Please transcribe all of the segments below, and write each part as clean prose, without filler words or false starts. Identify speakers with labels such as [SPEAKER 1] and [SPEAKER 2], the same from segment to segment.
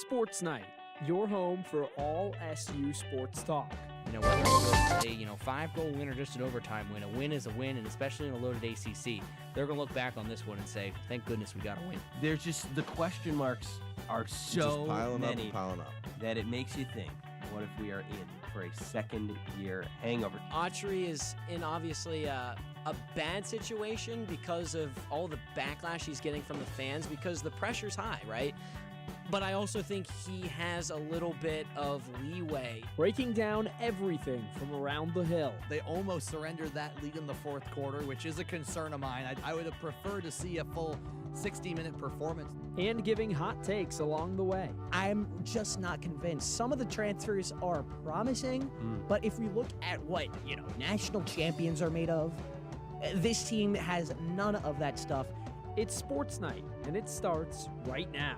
[SPEAKER 1] SportsNite, your home for all SU sports talk.
[SPEAKER 2] Whether it was a 5-goal win or just an overtime win, a win is a win, and especially in a loaded ACC, they're going to look back on this one and say, thank goodness we got a win.
[SPEAKER 3] There's just, the question marks are so many
[SPEAKER 4] piling up.
[SPEAKER 3] that it makes you think, what if we are in for a second-year hangover?
[SPEAKER 5] Autry is in obviously a bad situation because of all the backlash he's getting from the fans because the pressure's high, right? But I also think he has a little bit of leeway.
[SPEAKER 1] Breaking down everything from around the hill.
[SPEAKER 6] They almost surrendered that lead in the fourth quarter, which is a concern of mine. I would have preferred to see a full 60-minute performance.
[SPEAKER 1] And giving hot takes along the way.
[SPEAKER 7] I'm just not convinced. Some of the transfers are promising, but if we look at what, national champions are made of, this team has none of that stuff.
[SPEAKER 1] It's SportsNite, and it starts right now.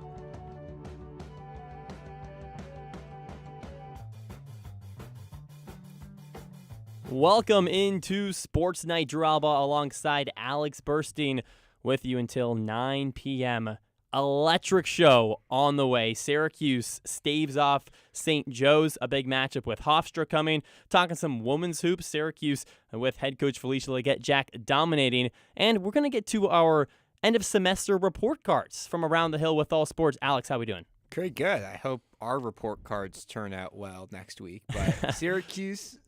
[SPEAKER 8] Welcome into SportsNite. Drew Alba alongside Alex Burstein with you until 9 p.m. Electric show on the way. Syracuse staves off St. Joe's, a big matchup with Hofstra coming. Talking some women's hoops. Syracuse with head coach Felicia Leggett-Jack dominating. And we're going to get to our end of semester report cards from around the hill with all sports. Alex, how we doing?
[SPEAKER 4] Pretty good. I hope our report cards turn out well next week. But Syracuse,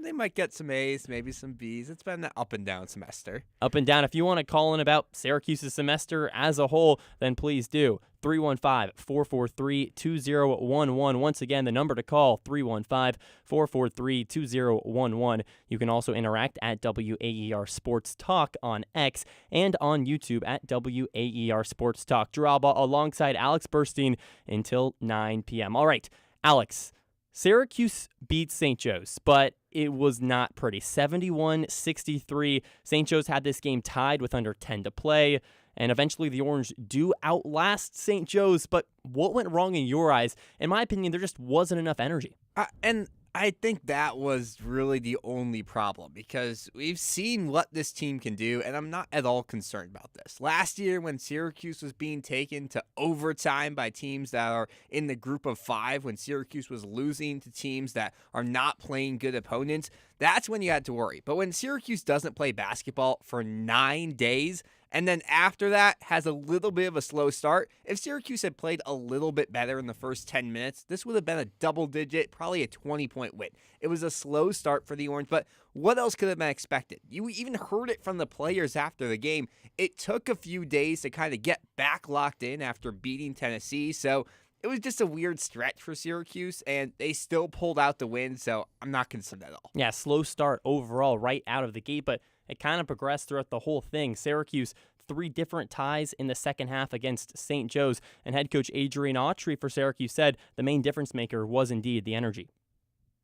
[SPEAKER 4] they might get some A's, maybe some B's. It's been an up and down semester.
[SPEAKER 8] Up and down. If you want to call in about Syracuse's semester as a whole, then please do. 315-443-2011. Once again, the number to call, 315-443-2011. You can also interact at WAER Sports Talk on X and on YouTube at WAER Sports Talk. Drew Alba alongside Alex Burstein until 9 p.m. All right, Alex, Syracuse beat St. Joe's, but it was not pretty. 71-63. St. Joe's had this game tied with under 10 to play, and eventually the Orange do outlast St. Joe's, but what went wrong in your eyes? In my opinion, there just wasn't enough energy.
[SPEAKER 4] And I think that was really the only problem because we've seen what this team can do, and I'm not at all concerned about this. Last year when Syracuse was being taken to overtime by teams that are in the group of 5, when Syracuse was losing to teams that are not playing good opponents, that's when you had to worry. But when Syracuse doesn't play basketball for 9 days, and then after that has a little bit of a slow start. If Syracuse had played a little bit better in the first 10 minutes, this would have been a double-digit, probably a 20-point win. It was a slow start for the Orange, but what else could have been expected? You even heard it from the players after the game. It took a few days to kind of get back locked in after beating Tennessee, so it was just a weird stretch for Syracuse, and they still pulled out the win, so I'm not concerned at all.
[SPEAKER 8] Yeah, slow start overall right out of the gate, but it kind of progressed throughout the whole thing. Syracuse, 3 different ties in the second half against St. Joe's, and head coach Adrian Autry for Syracuse said the main difference maker was indeed the energy.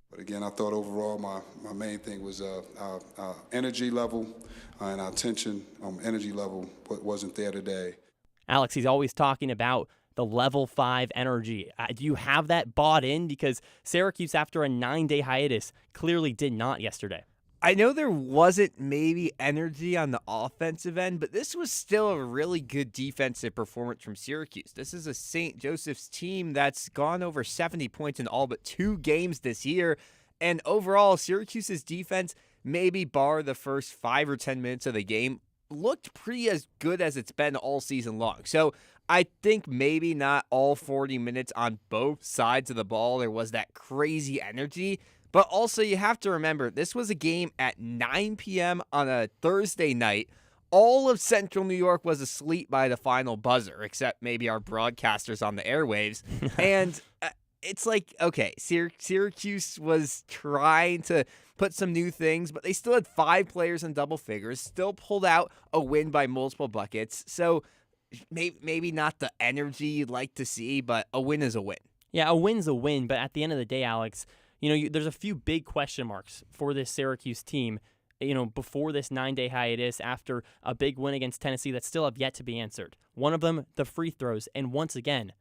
[SPEAKER 9] But again, I thought overall my main thing was our energy level and our tension energy level wasn't there today.
[SPEAKER 8] Alex, he's always talking about the level 5 energy. Do you have that bought in? Because Syracuse, after a 9-day hiatus, clearly did not yesterday.
[SPEAKER 4] I know there wasn't maybe energy on the offensive end, but this was still a really good defensive performance from Syracuse. This is a St. Joseph's team that's gone over 70 points in all but 2 games this year. And overall, Syracuse's defense, maybe bar the first 5 or 10 minutes of the game, looked pretty as good as it's been all season long. So I think maybe not all 40 minutes on both sides of the ball there was that crazy energy. But also, you have to remember, this was a game at 9 p.m. on a Thursday night. All of Central New York was asleep by the final buzzer, except maybe our broadcasters on the airwaves. And it's like, okay, Syracuse was trying to put some new things, but they still had 5 players in double figures, still pulled out a win by multiple buckets. So maybe not the energy you'd like to see, but a win is a win.
[SPEAKER 8] Yeah, a win's a win, but at the end of the day, Alex, there's a few big question marks for this Syracuse team, before this 9-day hiatus after a big win against Tennessee that still have yet to be answered. One of them, the free throws. And once again,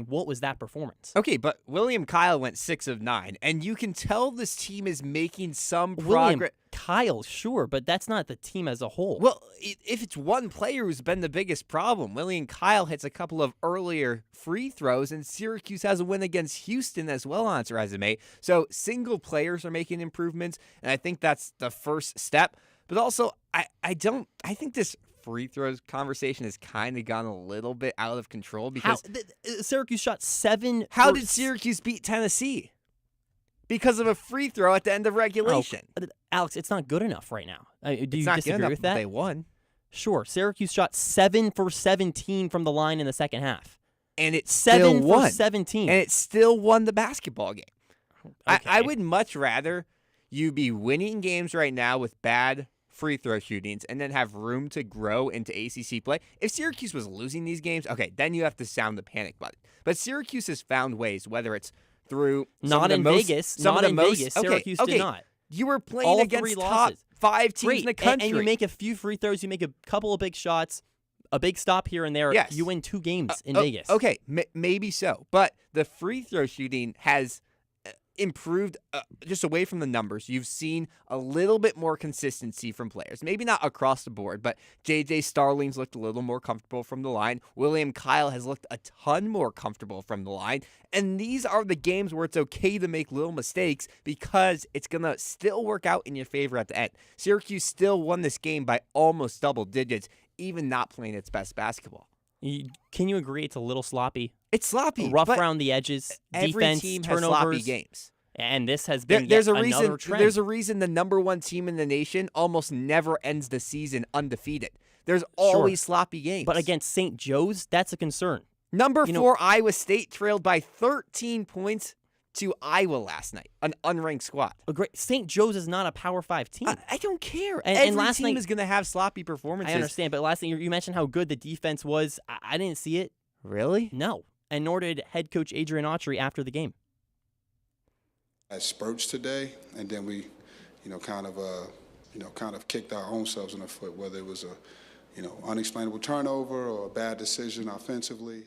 [SPEAKER 8] what was that performance?
[SPEAKER 4] Okay, but William Kyle went 6 of 9, and you can tell this team is making some
[SPEAKER 8] William
[SPEAKER 4] progress.
[SPEAKER 8] Kyle, sure, but that's not the team as a whole.
[SPEAKER 4] Well, if it's one player who's been the biggest problem, William Kyle hits a couple of earlier free throws, and Syracuse has a win against Houston as well on its resume. So single players are making improvements, and I think that's the first step. But also, I think this free throws conversation has kind of gone a little bit out of control because
[SPEAKER 8] Syracuse shot 7.
[SPEAKER 4] How did Syracuse beat Tennessee? Because of a free throw at the end of regulation.
[SPEAKER 8] Alex, it's not good enough right now. Do you
[SPEAKER 4] not
[SPEAKER 8] disagree
[SPEAKER 4] good enough,
[SPEAKER 8] with that?
[SPEAKER 4] They won.
[SPEAKER 8] Sure. Syracuse shot 7 for 17 from the line in the second half.
[SPEAKER 4] And it
[SPEAKER 8] 7
[SPEAKER 4] still won.
[SPEAKER 8] for 17.
[SPEAKER 4] And it still won the basketball game.
[SPEAKER 8] Okay.
[SPEAKER 4] I would much rather you be winning games right now with bad free throw shootings and then have room to grow into ACC play. If Syracuse was losing these games, okay, then you have to sound the panic button. But Syracuse has found ways, whether it's through
[SPEAKER 8] Vegas. Syracuse did not.
[SPEAKER 4] You were playing
[SPEAKER 8] All
[SPEAKER 4] against
[SPEAKER 8] 3
[SPEAKER 4] top
[SPEAKER 8] losses.
[SPEAKER 4] 5 teams in the country.
[SPEAKER 8] And you make a few free throws, you make a couple of big shots, a big stop here and there.
[SPEAKER 4] Yes.
[SPEAKER 8] You win 2 games in Vegas.
[SPEAKER 4] Okay, maybe so. But the free throw shooting has improved just away from the numbers. You've seen a little bit more consistency from players. Maybe not across the board, but J.J. Starling's looked a little more comfortable from the line. William Kyle has looked a ton more comfortable from the line. And these are the games where it's okay to make little mistakes because it's going to still work out in your favor at the end. Syracuse still won this game by almost double digits, even not playing its best basketball.
[SPEAKER 8] Can you agree it's a little sloppy?
[SPEAKER 4] It's sloppy.
[SPEAKER 8] Rough around the edges,
[SPEAKER 4] every
[SPEAKER 8] defense,
[SPEAKER 4] team
[SPEAKER 8] turnovers.
[SPEAKER 4] has sloppy games.
[SPEAKER 8] And this has been
[SPEAKER 4] there's a
[SPEAKER 8] another
[SPEAKER 4] reason.
[SPEAKER 8] trend.
[SPEAKER 4] There's a reason the number 1 team in the nation almost never ends the season undefeated. There's always sloppy games.
[SPEAKER 8] But against St. Joe's, that's a concern.
[SPEAKER 4] Number 4 Iowa State trailed by 13 points to Iowa last night, an unranked squad.
[SPEAKER 8] St. Joe's is not a Power 5 team.
[SPEAKER 4] I don't care.
[SPEAKER 8] And
[SPEAKER 4] Every
[SPEAKER 8] last
[SPEAKER 4] team
[SPEAKER 8] night
[SPEAKER 4] is going to have sloppy performances.
[SPEAKER 8] I understand, but last night you mentioned how good the defense was. I didn't see it.
[SPEAKER 4] Really?
[SPEAKER 8] No, and nor did head coach Adrian Autry after the game.
[SPEAKER 9] At spurts today, and then we, kind of kicked our own selves in the foot, whether it was a, unexplainable turnover or a bad decision offensively.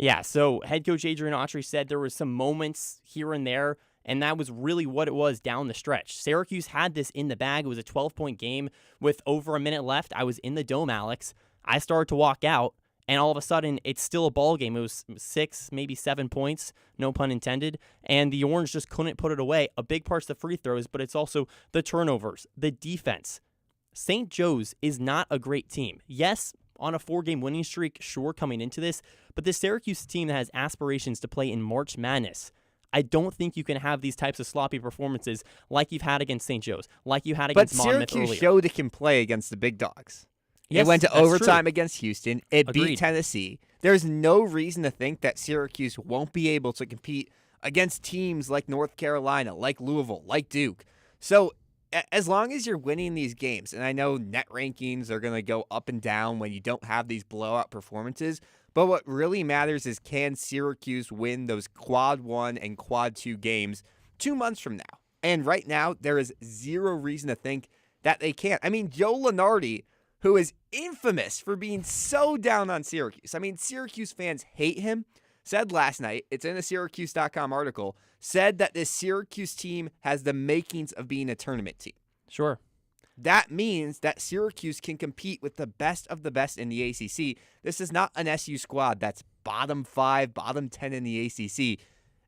[SPEAKER 8] Yeah, so head coach Adrian Autry said there was some moments here and there, and that was really what it was down the stretch. Syracuse had this in the bag. It was a 12-point game with over a minute left. I was in the dome, Alex. I started to walk out, and all of a sudden, it's still a ball game. It was 6, maybe 7 points, no pun intended, and the Orange just couldn't put it away. A big part's the free throws, but it's also the turnovers, the defense. St. Joe's is not a great team. Yes, on a 4-game winning streak, sure, coming into this, but this Syracuse team that has aspirations to play in March Madness, I don't think you can have these types of sloppy performances like you've had against St. Joe's, like you had against Monmouth
[SPEAKER 4] Syracuse
[SPEAKER 8] earlier.
[SPEAKER 4] showed it can play against the big dogs.
[SPEAKER 8] Yes,
[SPEAKER 4] it went to
[SPEAKER 8] that's
[SPEAKER 4] overtime
[SPEAKER 8] true.
[SPEAKER 4] against Houston. It
[SPEAKER 8] Agreed.
[SPEAKER 4] beat Tennessee. There's no reason to think that Syracuse won't be able to compete against teams like North Carolina, like Louisville, like Duke. So as long as you're winning these games, and I know net rankings are going to go up and down when you don't have these blowout performances, but what really matters is can Syracuse win those quad 1 and quad 2 games 2 months from now? And right now, there is zero reason to think that they can't. I mean, Joe Lunardi, who is infamous for being so down on Syracuse. I mean, Syracuse fans hate him, said last night, it's in a Syracuse.com article, said that this Syracuse team has the makings of being a tournament team.
[SPEAKER 8] Sure.
[SPEAKER 4] That means that Syracuse can compete with the best of the best in the ACC. This is not an SU squad that's bottom 5, bottom 10 in the ACC.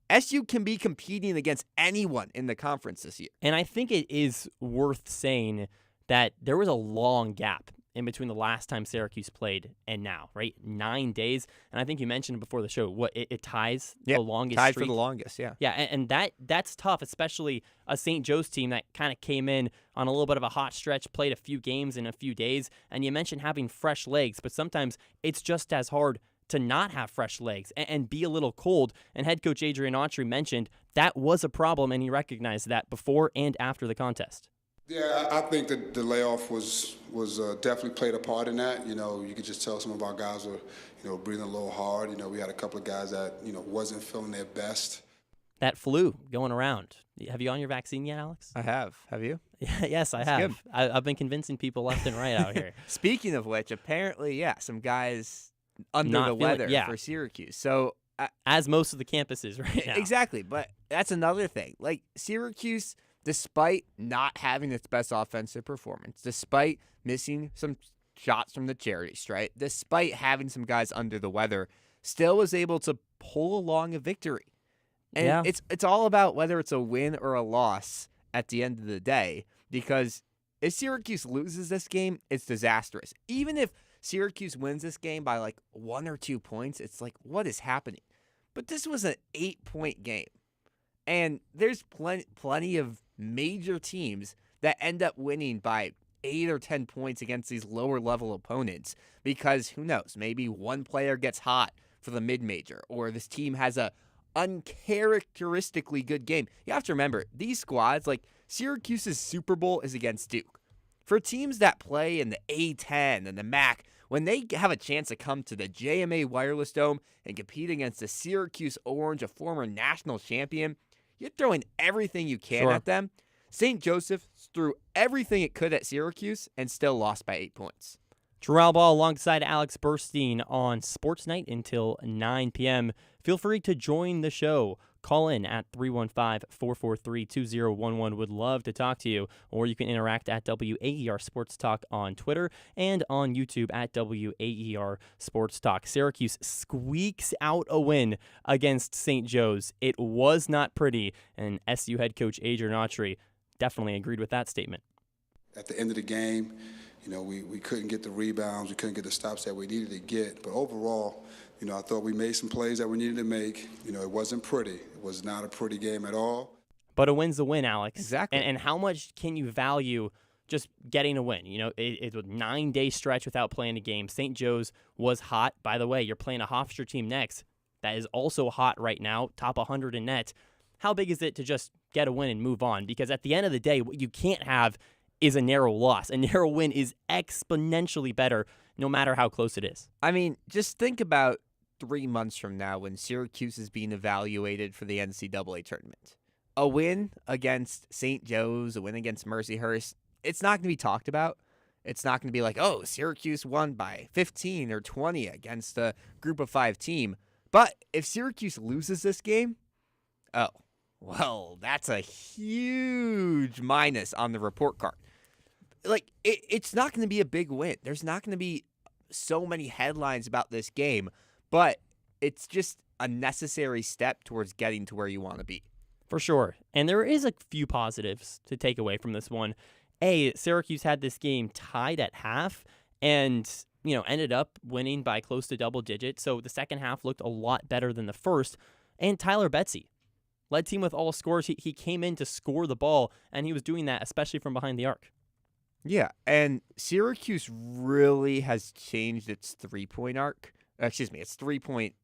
[SPEAKER 4] SU can be competing against anyone in the conference this year.
[SPEAKER 8] And I think it is worth saying that there was a long gap in between the last time Syracuse played and now, right? 9 days. And I think you mentioned before the show, what it ties the longest
[SPEAKER 4] tied
[SPEAKER 8] streak.
[SPEAKER 4] for the longest, yeah.
[SPEAKER 8] Yeah, and that's tough, especially a St. Joe's team that kind of came in on a little bit of a hot stretch, played a few games in a few days. And you mentioned having fresh legs, but sometimes it's just as hard to not have fresh legs and be a little cold. And head coach Adrian Autry mentioned that was a problem, and he recognized that before and after the contest.
[SPEAKER 9] Yeah, I think that the layoff was definitely played a part in that. You could just tell some of our guys were, breathing a little hard. We had a couple of guys that, wasn't feeling their best.
[SPEAKER 8] That flu going around. Have you on your vaccine yet, Alex?
[SPEAKER 4] I have. Have you?
[SPEAKER 8] Yes, I have. I've been convincing people left and right out here.
[SPEAKER 4] Speaking of which, apparently, some guys under
[SPEAKER 8] Not
[SPEAKER 4] the
[SPEAKER 8] feeling-
[SPEAKER 4] weather
[SPEAKER 8] yeah.
[SPEAKER 4] for Syracuse. So
[SPEAKER 8] As most of the campuses right now.
[SPEAKER 4] exactly, but that's another thing. Like Syracuse despite not having its best offensive performance, despite missing some shots from the charity stripe, despite having some guys under the weather, still was able to pull along a victory. And
[SPEAKER 8] Yeah.
[SPEAKER 4] it's all about whether it's a win or a loss at the end of the day, because if Syracuse loses this game, it's disastrous. Even if Syracuse wins this game by like 1 or 2 points, it's like, what is happening? But this was an 8-point game. And there's plenty of major teams that end up winning by 8 or 10 points against these lower level opponents because who knows, maybe one player gets hot for the mid-major or this team has a uncharacteristically good game. You have to remember, these squads, like Syracuse's Super Bowl is against Duke. For teams that play in the A10 and the MAC, when they have a chance to come to the JMA Wireless Dome and compete against the Syracuse Orange, a former national champion, you're throwing everything you can at them. St. Joseph threw everything it could at Syracuse and still lost by 8 points.
[SPEAKER 8] Drew Albaugh alongside Alex Burstein on SportsNite until 9 p.m. Feel free to join the show. Call in at 315-443-2011. Would love to talk to you. Or you can interact at WAER Sports Talk on Twitter and on YouTube at WAER Sports Talk. Syracuse squeaks out a win against St. Joe's. It was not pretty, and SU head coach Adrian Autry definitely agreed with that statement.
[SPEAKER 9] At the end of the game, we couldn't get the rebounds, we couldn't get the stops that we needed to get. But overall, I thought we made some plays that we needed to make. It wasn't pretty. It was not a pretty game at all.
[SPEAKER 8] But a win's a win, Alex.
[SPEAKER 4] Exactly.
[SPEAKER 8] And how much can you value just getting a win? It's a 9-day stretch without playing a game. St. Joe's was hot. By the way, you're playing a Hofstra team next that is also hot right now, top 100 in net. How big is it to just get a win and move on? Because at the end of the day, what you can't have is a narrow loss. A narrow win is exponentially better no matter how close it is.
[SPEAKER 4] I mean, just think about 3 months from now when Syracuse is being evaluated for the NCAA tournament. A win against St. Joe's, a win against Mercyhurst, it's not going to be talked about. It's not going to be like, oh, Syracuse won by 15 or 20 against a group of 5 team. But if Syracuse loses this game, oh, well, that's a huge minus on the report card. Like, it's not going to be a big win. There's not going to be so many headlines about this game, but it's just a necessary step towards getting to where you want to be.
[SPEAKER 8] For sure. And there is a few positives to take away from this one. Syracuse had this game tied at half and, ended up winning by close to double digits. So the second half looked a lot better than the first. And Tyler Betsy led team with all scores. He came in to score the ball, and he was doing that especially from behind the arc.
[SPEAKER 4] Yeah, and Syracuse really has changed its three-point arc. Its three-point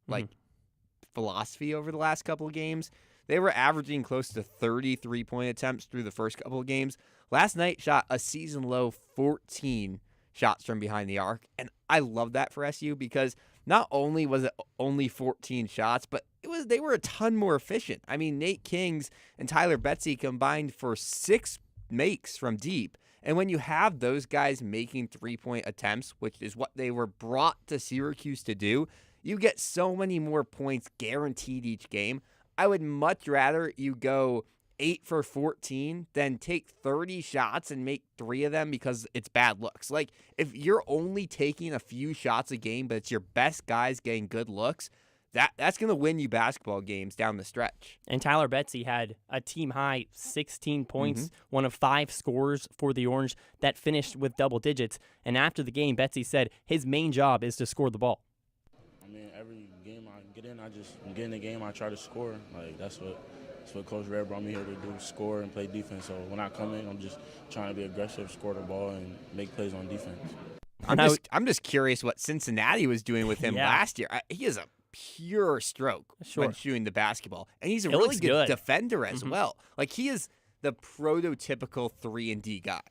[SPEAKER 4] philosophy over the last couple of games. They were averaging close to 30 three-point attempts through the first couple of games. Last night shot a season-low 14 shots from behind the arc, and I love that for SU because not only was it only 14 shots, but they were a ton more efficient. I mean, Nate Kings and Tyler Betsy combined for 6 makes from deep. And when you have those guys making three-point attempts, which is what they were brought to Syracuse to do, you get so many more points guaranteed each game. I would much rather you go 8 for 14 than take 30 shots and make 3 of them because it's bad looks. Like, if you're only taking a few shots a game, but it's your best guys getting good looks, that's going to win you basketball games down the stretch.
[SPEAKER 8] And Tyler Betsy had a team-high 16 points, one of 5 scores for the Orange that finished with double digits. And after the game, Betsy said his main job is to score the ball.
[SPEAKER 10] I mean, every game I get in, I just get in the game, I try to score. Like, that's what Coach Red brought me here to do, score and play defense. So when I come in, I'm just trying to be aggressive, score the ball, and make plays on defense.
[SPEAKER 4] I'm just curious what Cincinnati was doing with him last year. He is a pure stroke when shooting the basketball, and he's a really good defender as well. Like, he is the prototypical 3-and-D guy.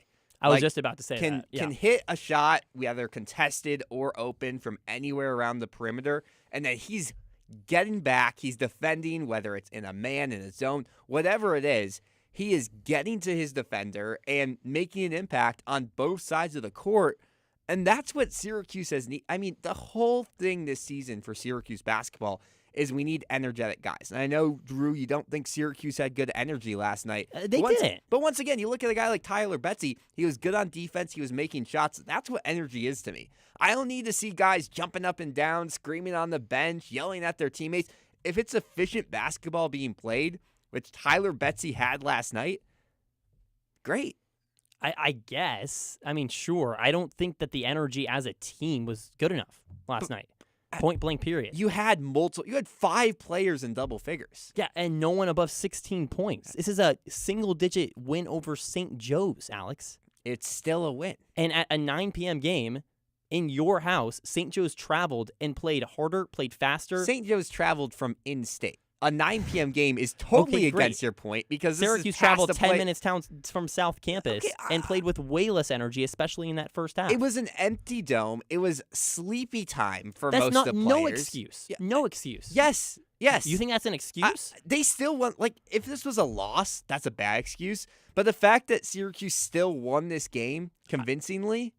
[SPEAKER 8] I was just about to say that.
[SPEAKER 4] Can hit a shot, whether contested or open, from anywhere around the perimeter, and then he's getting back, he's defending, whether it's in a man, in a zone, whatever it is, he is getting to his defender and making an impact on both sides of the court. And that's what Syracuse has I mean, the whole thing this season for Syracuse basketball is we need energetic guys. And I know, Drew, you don't think Syracuse had good energy last night.
[SPEAKER 8] They
[SPEAKER 4] didn't. But once again, you look at a guy like Tyler Betsy, he was good on defense, he was making shots. That's what energy is to me. I don't need to see guys jumping up and down, screaming on the bench, yelling at their teammates. If it's efficient basketball being played, which Tyler Betsy had last night, great.
[SPEAKER 8] I guess. I mean, sure. I don't think that the energy as a team was good enough last night. Point blank period.
[SPEAKER 4] You had 5 players in double figures.
[SPEAKER 8] Yeah, and no one above 16 points. This is a single-digit win over St. Joe's, Alex.
[SPEAKER 4] It's still a win.
[SPEAKER 8] And at a 9 p.m. game in your house, St. Joe's traveled and played harder, played faster.
[SPEAKER 4] St. Joe's traveled from in-state. A 9 p.m. game is totally against your point because
[SPEAKER 8] Syracuse traveled 10 minutes from South Campus and played with way less energy, especially in that first half.
[SPEAKER 4] It was an empty dome. It was sleepy time for
[SPEAKER 8] that's
[SPEAKER 4] most
[SPEAKER 8] not,
[SPEAKER 4] of the players.
[SPEAKER 8] No excuse. Yeah. No excuse.
[SPEAKER 4] Yes.
[SPEAKER 8] You think that's an excuse?
[SPEAKER 4] They still won. Like, if this was a loss, that's a bad excuse. But the fact that Syracuse still won this game convincingly.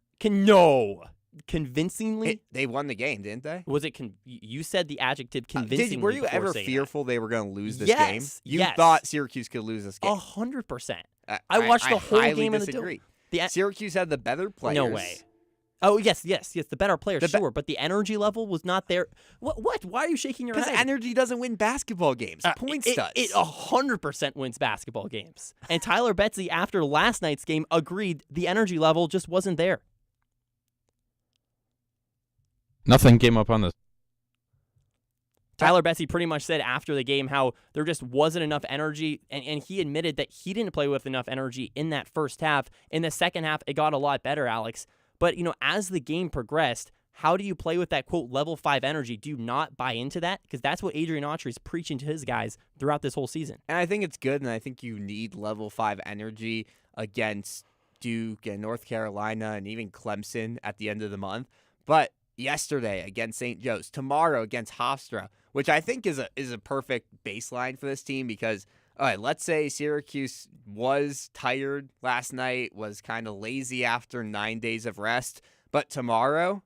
[SPEAKER 8] Convincingly?
[SPEAKER 4] They won the game, didn't they?
[SPEAKER 8] Was it? You said the adjective convincingly.
[SPEAKER 4] Were you ever fearful they were going to lose this game? You
[SPEAKER 8] yes.
[SPEAKER 4] thought Syracuse could lose this game?
[SPEAKER 8] 100%. I watched the whole game in the dome.
[SPEAKER 4] Syracuse had the better players.
[SPEAKER 8] No way. Oh, yes, the better players, sure, but the energy level was not there. What? Why are you shaking your head?
[SPEAKER 4] Because energy doesn't win basketball games. Points does.
[SPEAKER 8] It 100% wins basketball games. And Tyler Betsy, after last night's game, agreed the energy level just wasn't there.
[SPEAKER 11] Nothing came up on this.
[SPEAKER 8] Tyler Betsy pretty much said after the game how there just wasn't enough energy, and he admitted that he didn't play with enough energy in that first half. In the second half, it got a lot better, Alex. But, as the game progressed, how do you play with that, quote, level 5 energy? Do you not buy into that? Because that's what Adrian Autry is preaching to his guys throughout this whole season.
[SPEAKER 4] And I think it's good, and I think you need level 5 energy against Duke and North Carolina and even Clemson at the end of the month. But yesterday against St. Joe's, tomorrow against Hofstra, which I think is a perfect baseline for this team because, all right, let's say Syracuse was tired last night, was kind of lazy after 9 days of rest, but tomorrow,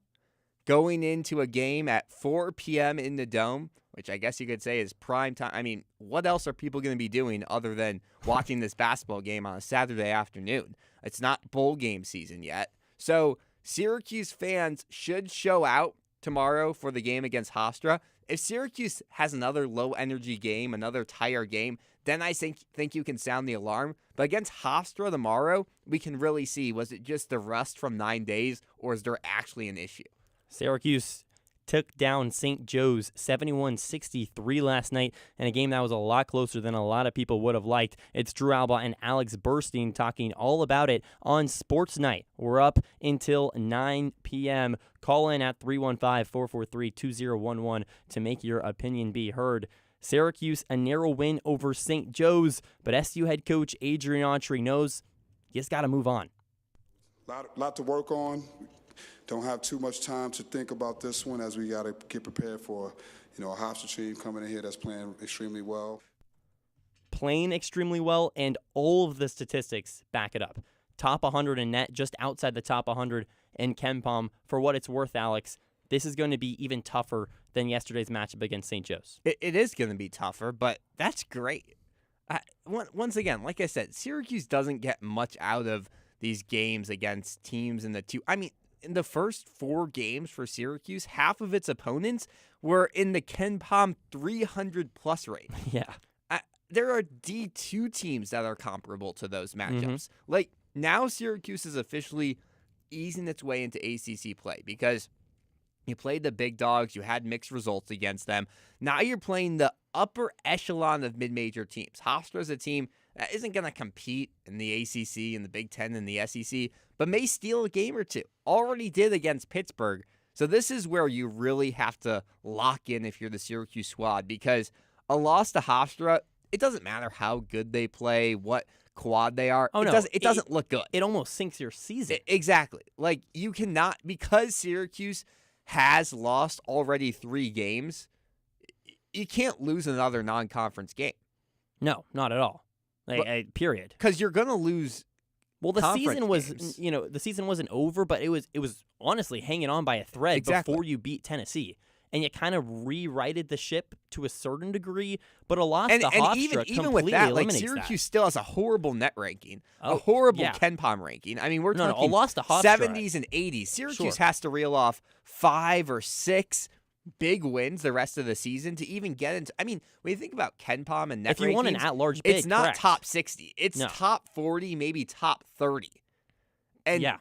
[SPEAKER 4] going into a game at 4 p.m. in the Dome, which I guess you could say is prime time. I mean, what else are people going to be doing other than watching this basketball game on a Saturday afternoon? It's not bowl game season yet. So Syracuse fans should show out tomorrow for the game against Hofstra. If Syracuse has another low-energy game, another tired game, then I think you can sound the alarm. But against Hofstra tomorrow, we can really see, was it just the rust from 9 days, or is there actually an issue?
[SPEAKER 8] Syracuse took down St. Joe's 71-63 last night in a game that was a lot closer than a lot of people would have liked. It's Drew Alba and Alex Burstein talking all about it on SportsNite. We're up until 9 p.m. Call in at 315-443-2011 to make your opinion be heard. Syracuse, a narrow win over St. Joe's, but SU head coach Adrian Autry knows you just got to move on.
[SPEAKER 9] Lot to work on. Don't have too much time to think about this one as we got to get prepared for, a Hofstra team coming in here that's playing extremely well.
[SPEAKER 8] Playing extremely well, and all of the statistics back it up. Top 100 in net, just outside the top 100 in KenPom. For what it's worth, Alex, this is going to be even tougher than yesterday's matchup against St. Joe's.
[SPEAKER 4] It is going to be tougher, but that's great. Once again, like I said, Syracuse doesn't get much out of these games against teams in the two. I mean, in the first 4 games for Syracuse, half of its opponents were in the KenPom 300-plus rate.
[SPEAKER 8] Yeah.
[SPEAKER 4] There are D2 teams that are comparable to those matchups. Like, now Syracuse is officially easing its way into ACC play because you played the big dogs, you had mixed results against them. Now you're playing the upper echelon of mid-major teams. Hofstra is a team that isn't going to compete in the ACC and the Big Ten and the SEC, but may steal a game or two. Already did against Pittsburgh. So this is where you really have to lock in if you're the Syracuse squad, because a loss to Hofstra, it doesn't matter how good they play, what quad they are. It doesn't look good.
[SPEAKER 8] It almost sinks your season.
[SPEAKER 4] Exactly. Like, you cannot, because Syracuse has lost already 3 games, you can't lose another non-conference game.
[SPEAKER 8] No, not at all. Period.
[SPEAKER 4] Because you're going to lose.
[SPEAKER 8] Well, the season was,
[SPEAKER 4] games.
[SPEAKER 8] The season wasn't over, but it was honestly hanging on by a thread before you beat Tennessee. and you kind of rewrited the ship to a certain degree, but a loss
[SPEAKER 4] And
[SPEAKER 8] to Hofstra
[SPEAKER 4] even with
[SPEAKER 8] completely
[SPEAKER 4] that, like
[SPEAKER 8] eliminates
[SPEAKER 4] Syracuse
[SPEAKER 8] that.
[SPEAKER 4] still has a horrible net ranking, a
[SPEAKER 8] Oh,
[SPEAKER 4] horrible
[SPEAKER 8] yeah.
[SPEAKER 4] KenPom ranking. I mean, we're
[SPEAKER 8] No,
[SPEAKER 4] talking
[SPEAKER 8] a loss to Hofstra.
[SPEAKER 4] 70s and 80s. Syracuse
[SPEAKER 8] Sure.
[SPEAKER 4] has to reel off 5 or 6 big wins the rest of the season to even get into. I mean, when you think about KenPom and net
[SPEAKER 8] If you want an
[SPEAKER 4] rankings,
[SPEAKER 8] at-large bid,
[SPEAKER 4] it's not
[SPEAKER 8] correct.
[SPEAKER 4] top 60. It's
[SPEAKER 8] No.
[SPEAKER 4] top 40, maybe top 30. And
[SPEAKER 8] Yeah.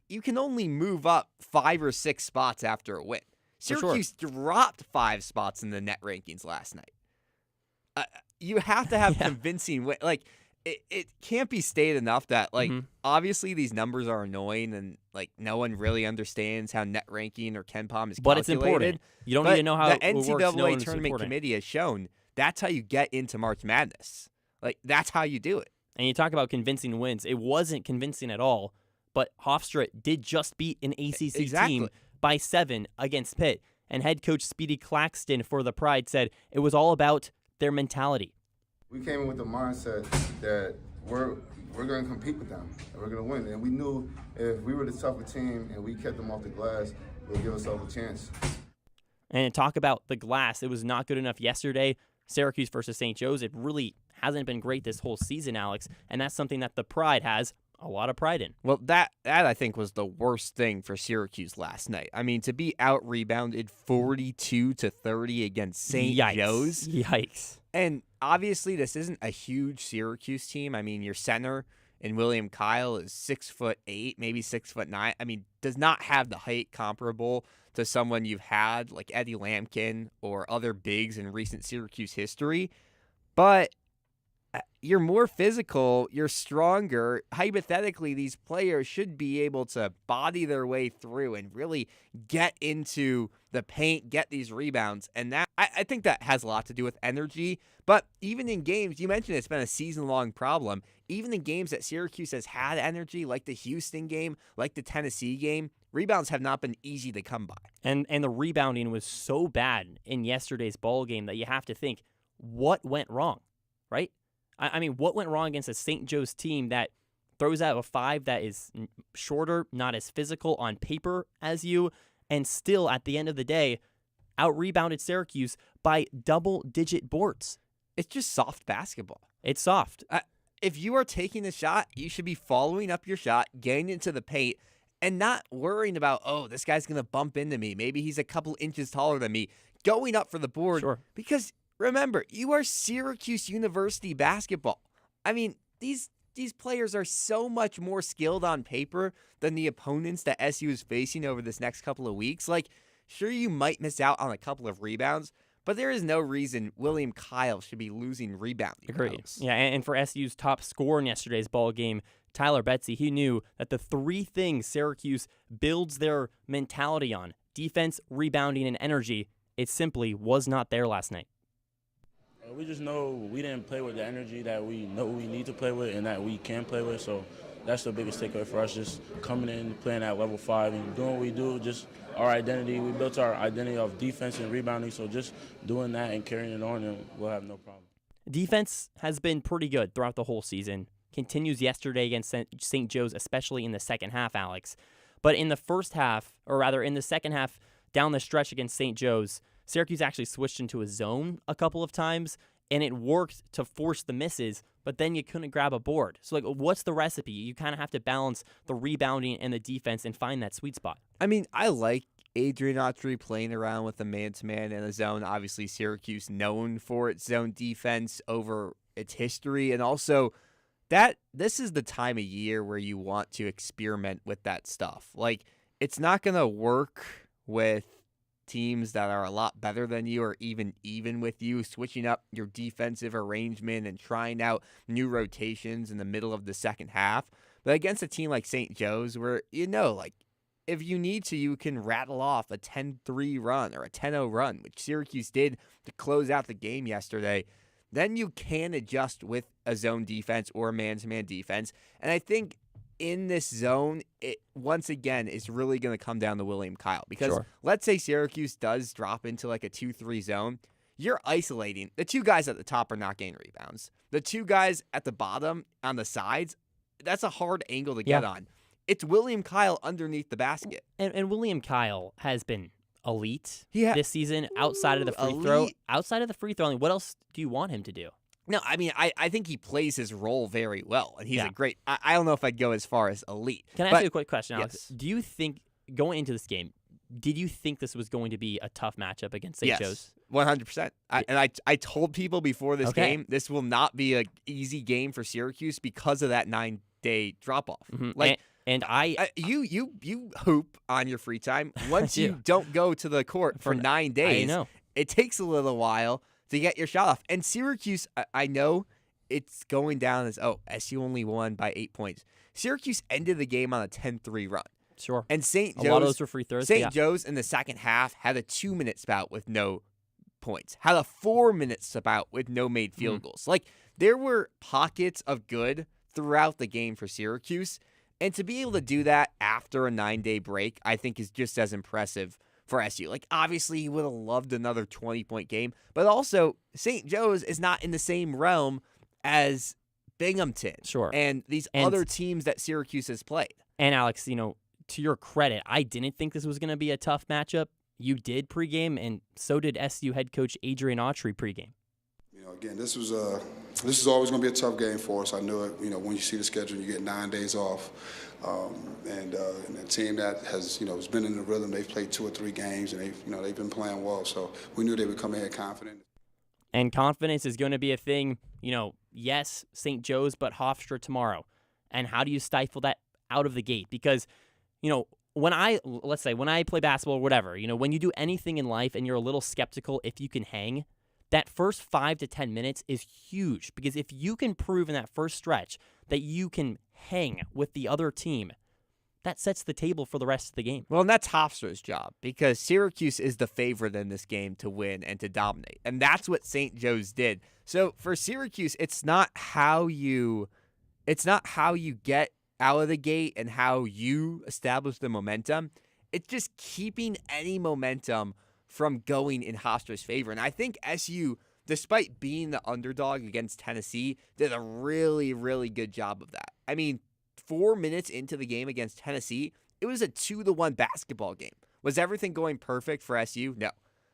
[SPEAKER 4] you can only move up 5 or 6 spots after a win.
[SPEAKER 8] For sure.
[SPEAKER 4] Syracuse dropped 5 spots in the net rankings last night. You have to have
[SPEAKER 8] Yeah.
[SPEAKER 4] convincing win. Like, it can't be stated enough that, like,
[SPEAKER 8] Mhm.
[SPEAKER 4] obviously these numbers are annoying and, like, no one really understands how net ranking or KenPom is
[SPEAKER 8] But it's
[SPEAKER 4] calculated.
[SPEAKER 8] important. You don't
[SPEAKER 4] But
[SPEAKER 8] need to know how
[SPEAKER 4] the
[SPEAKER 8] it works.
[SPEAKER 4] NCAA
[SPEAKER 8] No, it's
[SPEAKER 4] Tournament
[SPEAKER 8] important.
[SPEAKER 4] Committee has shown that's how you get into March Madness. Like, that's how you do it.
[SPEAKER 8] And you talk about convincing wins. It wasn't convincing at all, but Hofstra did just beat an ACC
[SPEAKER 4] Exactly.
[SPEAKER 8] team by 7 against Pitt. And head coach Speedy Claxton for the Pride said it was all about their mentality.
[SPEAKER 12] We came in with the mindset that we're going to compete with them and we're going to win. And we knew if we were the tougher team and we kept them off the glass, we'd give ourselves a chance.
[SPEAKER 8] And talk about the glass. It was not good enough yesterday. Syracuse versus St. Joe's. It really hasn't been great this whole season, Alex. And that's something that the Pride has a lot of pride in.
[SPEAKER 4] Well, that I think was the worst thing for Syracuse last night. I mean, to be out rebounded 42-30 against St. Joe's.
[SPEAKER 8] Yikes.
[SPEAKER 4] And obviously, this isn't a huge Syracuse team. I mean, your center in William Kyle is 6'8", maybe 6'9". I mean, does not have the height comparable to someone you've had like Eddie Lampkin or other bigs in recent Syracuse history. But you're more physical, you're stronger. Hypothetically, these players should be able to body their way through and really get into the paint, get these rebounds. And that I think that has a lot to do with energy. But even in games, you mentioned it's been a season-long problem. Even in games that Syracuse has had energy, like the Houston game, like the Tennessee game, rebounds have not been easy to come by.
[SPEAKER 8] And the rebounding was so bad in yesterday's ball game that you have to think, what went wrong, right? I mean, what went wrong against a St. Joe's team that throws out a 5 that is shorter, not as physical on paper as you, and still, at the end of the day, out-rebounded Syracuse by double-digit boards?
[SPEAKER 4] It's just soft basketball.
[SPEAKER 8] It's soft.
[SPEAKER 4] If you are taking a shot, you should be following up your shot, getting into the paint, and not worrying about, oh, this guy's going to bump into me. Maybe he's a couple inches taller than me. Going up for the board.
[SPEAKER 8] Sure.
[SPEAKER 4] Because remember, you are Syracuse University basketball. I mean, these players are so much more skilled on paper than the opponents that SU is facing over this next couple of weeks. Like, sure, you might miss out on a couple of rebounds, but there is no reason William Kyle should be losing rebounding.
[SPEAKER 8] Agreed.
[SPEAKER 4] battles.
[SPEAKER 8] Yeah, and for SU's top scorer in yesterday's ball game, Tyler Betsy, he knew that the 3 things Syracuse builds their mentality on, defense, rebounding, and energy, it simply was not there last night.
[SPEAKER 10] We just know we didn't play with the energy that we know we need to play with and that we can play with. So that's the biggest takeaway for us, just coming in, playing at level 5 and doing what we do, just our identity. We built our identity of defense and rebounding, so just doing that and carrying it on, and we'll have no problem.
[SPEAKER 8] Defense has been pretty good throughout the whole season. Continues yesterday against St. Joe's, especially in the second half, Alex. But in the first half, or rather in the second half, down the stretch against St. Joe's, Syracuse actually switched into a zone a couple of times, and it worked to force the misses, but then you couldn't grab a board. So, like, what's the recipe? You kind of have to balance the rebounding and the defense and find that sweet spot.
[SPEAKER 4] I mean, I like Adrian Autry playing around with a man-to-man and a zone. Obviously, Syracuse known for its zone defense over its history, and also that this is the time of year where you want to experiment with that stuff. Like, it's not going to work with teams that are a lot better than you or even with you, switching up your defensive arrangement and trying out new rotations in the middle of the second half. But against a team like St. Joe's where, like, if you need to, you can rattle off a 10-3 run or a 10-0 run, which Syracuse did to close out the game yesterday, then you can adjust with a zone defense or a man-to-man defense. And I think in this zone, it once again is really going to come down to William Kyle. Because let's say Syracuse does drop into like a 2-3 zone, you're isolating. The 2 guys at the top are not getting rebounds. The 2 guys at the bottom on the sides, that's a hard angle to get on. It's William Kyle underneath the basket.
[SPEAKER 8] And William Kyle has been elite
[SPEAKER 4] Yeah.
[SPEAKER 8] this season outside of the free throw. Outside of the free throwing, what else do you want him to do?
[SPEAKER 4] No, I mean, I think he plays his role very well, and he's
[SPEAKER 8] Yeah.
[SPEAKER 4] a great. I don't know if I'd go as far as elite.
[SPEAKER 8] Can I
[SPEAKER 4] but,
[SPEAKER 8] ask you a quick question, Alex?
[SPEAKER 4] Yes.
[SPEAKER 8] Do you think, going into this game, did you think this was going to be a tough matchup against St. Joe's?
[SPEAKER 4] 100%. I told people before this
[SPEAKER 8] Okay.
[SPEAKER 4] game, this will not be an easy game for Syracuse because of that 9-day drop-off. Like,
[SPEAKER 8] and
[SPEAKER 4] you hoop on your free time. Once
[SPEAKER 8] do.
[SPEAKER 4] you don't go to the court for 9 days,
[SPEAKER 8] I know.
[SPEAKER 4] it takes a little while to get your shot off. And Syracuse, I know it's going down as, SU only won by 8 points. Syracuse ended the game on a 10-3 run.
[SPEAKER 8] Sure.
[SPEAKER 4] And St. Joe's,
[SPEAKER 8] a lot of those were free throws.
[SPEAKER 4] St. Joe's in the second half had a 2-minute spout with no points, had a 4-minute spout with no made field goals. Like, there were pockets of good throughout the game for Syracuse. And to be able to do that after a 9-day break, I think is just as impressive for SU. Like, obviously, he would have loved another 20-point game, but also St. Joe's is not in the same realm as Binghamton.
[SPEAKER 8] Sure.
[SPEAKER 4] And these other teams that Syracuse has played.
[SPEAKER 8] And Alex, to your credit, I didn't think this was going to be a tough matchup. You did pregame, and so did SU head coach Adrian Autry pregame.
[SPEAKER 9] Again, this is always going to be a tough game for us. I knew it. When you see the schedule, you get 9 days off, and a team that has been in the rhythm. They've played 2 or 3 games, and they've been playing well. So we knew they would come in here confident.
[SPEAKER 8] And confidence is going to be a thing. Yes, St. Joe's, but Hofstra tomorrow. And how do you stifle that out of the gate? Because when I play basketball or whatever, when you do anything in life and you're a little skeptical if you can hang, that first 5 to 10 minutes is huge, because if you can prove in that first stretch that you can hang with the other team, that sets the table for the rest of the game.
[SPEAKER 4] Well, and that's Hofstra's job, because Syracuse is the favorite in this game to win and to dominate. And that's what St. Joe's did. So for Syracuse, it's not how you get out of the gate and how you establish the momentum. It's just keeping any momentum from going in Hofstra's favor. And I think SU, despite being the underdog against Tennessee, did a really, really good job of that. I mean, 4 minutes into the game against Tennessee, it was a 2-1 basketball game. Was everything going perfect for SU? No.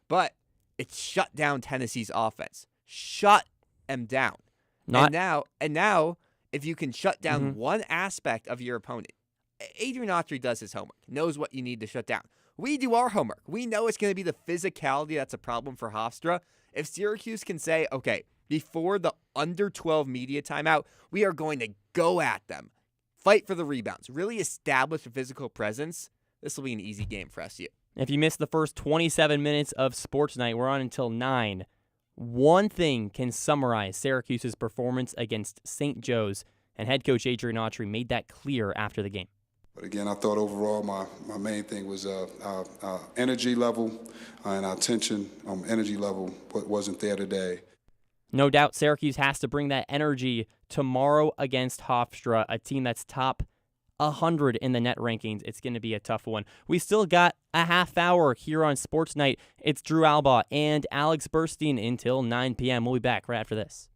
[SPEAKER 4] But it shut down Tennessee's offense. Shut them down. And now, if you can shut down one aspect of your opponent, Adrian Autry does his homework, knows what you need to shut down. We do our homework. We know it's going to be the physicality that's a problem for Hofstra. If Syracuse can say, okay, before the under 12 media timeout, we are going to go at them, fight for the rebounds, really establish a physical presence, this will be an easy game for SU.
[SPEAKER 8] If you missed the first 27 minutes of Sports Night, we're on until 9. One thing can summarize Syracuse's performance against St. Joe's, and head coach Adrian Autry made that clear after the game.
[SPEAKER 9] But again, I thought overall my main thing was our energy level and our tension energy level wasn't there today.
[SPEAKER 8] No doubt Syracuse has to bring that energy tomorrow against Hofstra, a team that's top 100 in the net rankings. It's going to be a tough one. We still got a half hour here on Sports Night. It's Drew Albaugh and Alex Burstein until 9 p.m. We'll be back right after this.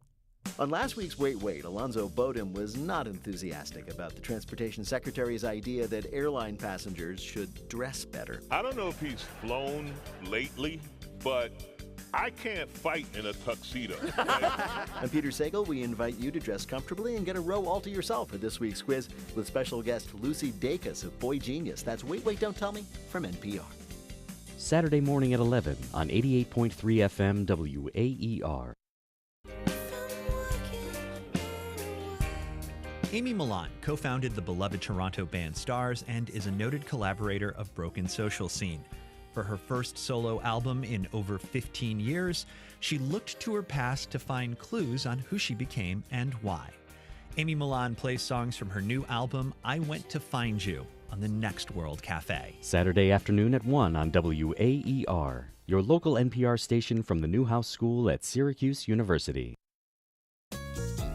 [SPEAKER 13] On last week's Wait, Alonzo Bodem was not enthusiastic about the Transportation Secretary's idea that airline passengers should dress better.
[SPEAKER 14] I don't know if he's flown lately, but I can't fight in a tuxedo.
[SPEAKER 13] I'm Peter Sagal. We invite you to dress comfortably and get a row all to yourself for this week's quiz with special guest Lucy Dacus of Boy Genius. That's Wait, Don't Tell Me from NPR.
[SPEAKER 15] Saturday morning at 11 on 88.3 FM WAER.
[SPEAKER 16] Amy Milan co-founded the beloved Toronto band Stars and is a noted collaborator of Broken Social Scene. For her first solo album in over 15 years, she looked to her past to find clues on who she became and why. Amy Milan plays songs from her new album, I Went to Find You, on the Next World Cafe.
[SPEAKER 15] Saturday afternoon at 1 on WAER, your local NPR station from the Newhouse School at Syracuse University.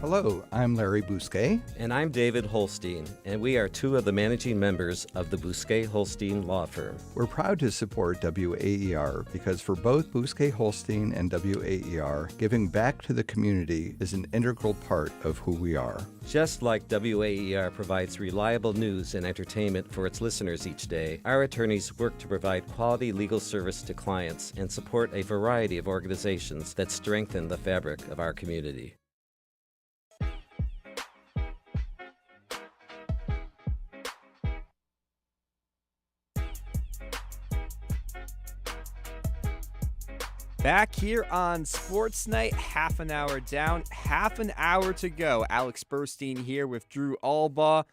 [SPEAKER 17] Hello, I'm Larry Bousquet.
[SPEAKER 18] And I'm David Holstein, and we are two of the managing members of the Bousquet-Holstein Law Firm.
[SPEAKER 17] We're proud to support WAER because for both Bousquet-Holstein and WAER, giving back to the community is an integral part of who we are.
[SPEAKER 18] Just like WAER provides reliable news and entertainment for its listeners each day, our attorneys work to provide quality legal service to clients and support a variety of organizations that strengthen the fabric of our community.
[SPEAKER 4] Back here on SportsNite, half an hour down, half an hour to go. Alex Burstein here with Drew Albaugh.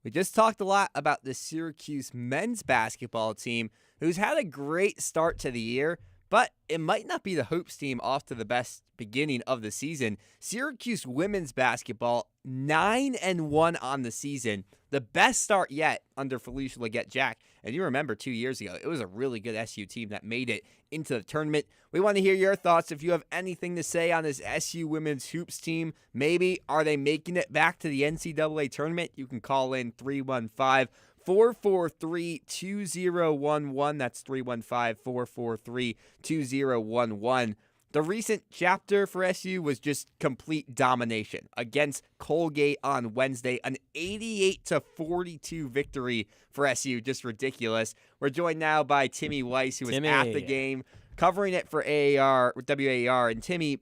[SPEAKER 4] We just talked a lot about the Syracuse men's basketball team, who's had a great start to the year, but it might not be the Hoops team off to the best beginning of the season. Syracuse women's basketball, 9-1 on the season. The best start yet under Felicia Leggett-Jack. And you remember 2 years ago, it was a really good SU team that made it into the tournament. We want to hear your thoughts. If you have anything to say on this SU women's hoops team, maybe are they making it back to the NCAA tournament? You can call in 315-443-2011. That's 315-443-2011. The recent chapter for SU was just complete domination against Colgate on Wednesday. An 88-42 victory for SU. Just ridiculous. We're joined now by Timmy Weiss, who was at the game, covering it for WAER. And Timmy,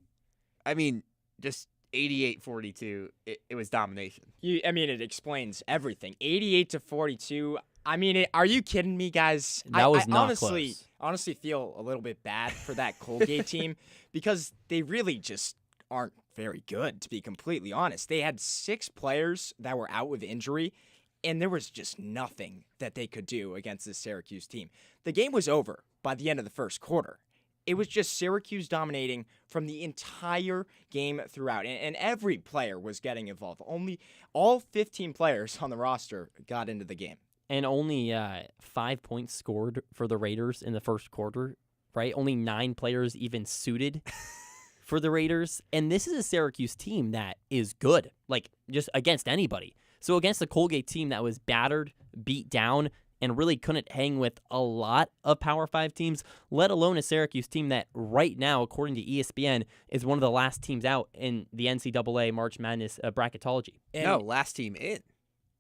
[SPEAKER 4] I mean, just 88-42. It was domination.
[SPEAKER 19] It explains everything. 88-42. Are you kidding me, guys?
[SPEAKER 8] That was not
[SPEAKER 19] honestly,
[SPEAKER 8] close.
[SPEAKER 19] honestly feel a little bit bad for that Colgate team because they really just aren't very good, to be completely honest. They had 6 players that were out with injury, and there was just nothing that they could do against this Syracuse team. The game was over by the end of the first quarter. It was just Syracuse dominating from the entire game throughout, and every player was getting involved. Only all 15 players on the roster got into the game.
[SPEAKER 8] And only 5 points scored for the Raiders in the first quarter, right? Only 9 players even suited for the Raiders. And this is a Syracuse team that is good, like just against anybody. So against the Colgate team that was battered, beat down, and really couldn't hang with a lot of Power 5 teams, let alone a Syracuse team that right now, according to ESPN, is one of the last teams out in the NCAA March Madness bracketology.
[SPEAKER 4] No, last team in.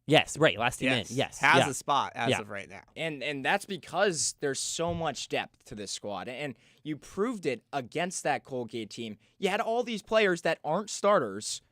[SPEAKER 8] Yes, right. Last team in. Yes.
[SPEAKER 4] Has a spot as of right now.
[SPEAKER 19] And that's because there's so much depth to this squad. And you proved it against that Colgate team. You had all these players that aren't starters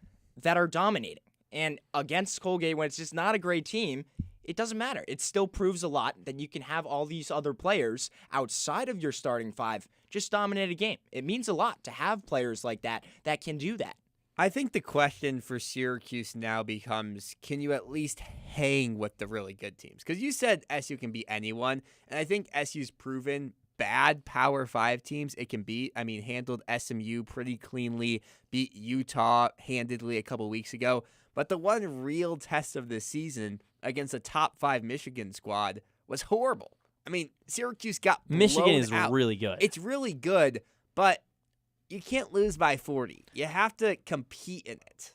[SPEAKER 19] that are dominating. And against Colgate, when it's just not a great team, it doesn't matter. It still proves a lot that you can have all these other players outside of your starting 5 just dominate a game. It means a lot to have players like that that can do that.
[SPEAKER 4] I think the question for Syracuse now becomes, can you at least hang with the really good teams? Because you said SU can beat anyone, and I think SU's proven bad Power 5 teams it can beat. Handled SMU pretty cleanly, beat Utah handedly a couple weeks ago. But the one real test of this season against a top 5 Michigan squad was horrible. Syracuse got blown
[SPEAKER 8] Michigan is
[SPEAKER 4] out.
[SPEAKER 8] really good.
[SPEAKER 4] It's really good, but you can't lose by 40. You have to compete in it.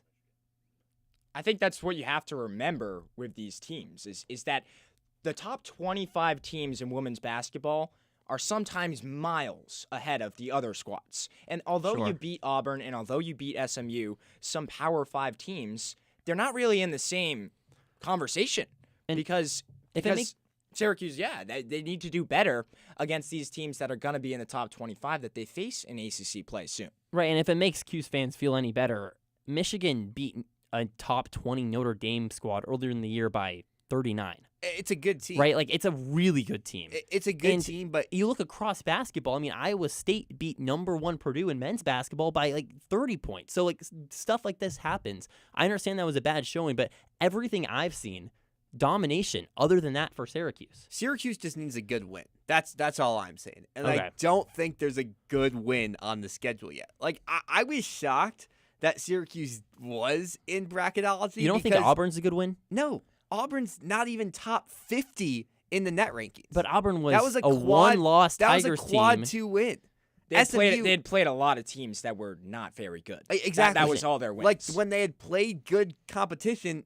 [SPEAKER 19] I think that's what you have to remember with these teams is that the top 25 teams in women's basketball are sometimes miles ahead of the other squads. And although you beat Auburn and although you beat SMU, some Power 5 teams, they're not really in the same conversation because Syracuse, they need to do better against these teams that are going to be in the top 25 that they face in ACC play soon.
[SPEAKER 8] Right, and if it makes Cuse fans feel any better, Michigan beat a top 20 Notre Dame squad earlier in the year by 39.
[SPEAKER 4] It's a good team.
[SPEAKER 8] Right, like it's a really good team.
[SPEAKER 4] It's a good team, but
[SPEAKER 8] you look across basketball, Iowa State beat number 1 Purdue in men's basketball by like 30 points. So like stuff like this happens. I understand that was a bad showing, but everything I've seen, domination other than that for Syracuse.
[SPEAKER 4] Syracuse just needs a good win. That's all I'm saying. And I don't think there's a good win on the schedule yet. Like I was shocked that Syracuse was in bracketology.
[SPEAKER 8] You don't think Auburn's a good win?
[SPEAKER 4] No. Auburn's not even top 50 in the net rankings.
[SPEAKER 8] But Auburn was a one-loss Tigers team.
[SPEAKER 4] That was a quad 2 win.
[SPEAKER 19] They had,
[SPEAKER 4] SMU,
[SPEAKER 19] played, they had played a lot of teams that were not very good.
[SPEAKER 4] Exactly.
[SPEAKER 19] That was all their wins.
[SPEAKER 4] Like, when they had played good competition,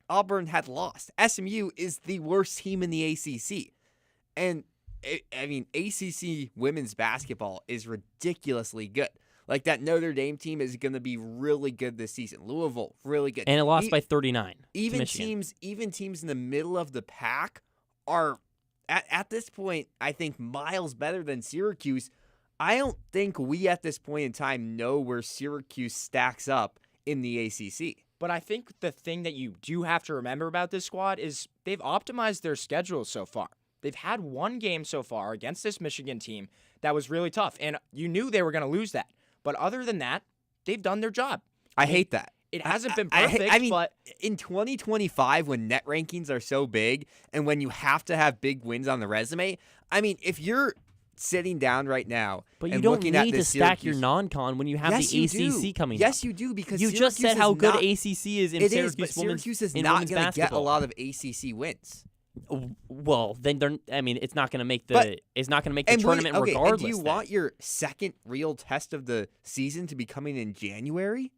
[SPEAKER 4] Auburn had lost. SMU is the worst team in the ACC. And, ACC women's basketball is ridiculously good. Like, that Notre Dame team is going to be really good this season. Louisville, really good.
[SPEAKER 8] And it lost by 39 to
[SPEAKER 4] even
[SPEAKER 8] Michigan.
[SPEAKER 4] teams in the middle of the pack are, at this point, I think, miles better than Syracuse. I don't think we, at this point in time, know where Syracuse stacks up in the ACC.
[SPEAKER 19] But I think the thing that you do have to remember about this squad is they've optimized their schedule so far. They've had one game so far against this Michigan team that was really tough, and you knew they were going to lose that. But other than that, they've done their job.
[SPEAKER 4] I hate that.
[SPEAKER 19] It hasn't been perfect, but
[SPEAKER 4] in 2025, when net rankings are so big and when you have to have big wins on the resume, if you're sitting down right now,
[SPEAKER 8] but you
[SPEAKER 4] and
[SPEAKER 8] don't
[SPEAKER 4] looking
[SPEAKER 8] need
[SPEAKER 4] at
[SPEAKER 8] to
[SPEAKER 4] this
[SPEAKER 8] stack your
[SPEAKER 4] Syracuse-
[SPEAKER 8] non-con when you have
[SPEAKER 4] Yes,
[SPEAKER 8] the
[SPEAKER 4] you
[SPEAKER 8] ACC
[SPEAKER 4] do.
[SPEAKER 8] coming up.
[SPEAKER 4] Yes, you do, because
[SPEAKER 8] you just said
[SPEAKER 4] Syracuse
[SPEAKER 8] how
[SPEAKER 4] is
[SPEAKER 8] good
[SPEAKER 4] not-
[SPEAKER 8] ACC is in
[SPEAKER 4] It
[SPEAKER 8] Syracuse
[SPEAKER 4] is, but
[SPEAKER 8] women's,
[SPEAKER 4] Syracuse is
[SPEAKER 8] in
[SPEAKER 4] not
[SPEAKER 8] women's
[SPEAKER 4] going to get a
[SPEAKER 8] basketball.
[SPEAKER 4] lot of ACC wins.
[SPEAKER 8] Well, then they're. It's not going to make the. It's not going to make the tournament regardless.
[SPEAKER 4] And do you
[SPEAKER 8] then.
[SPEAKER 4] want your second real test of the season to be coming in January?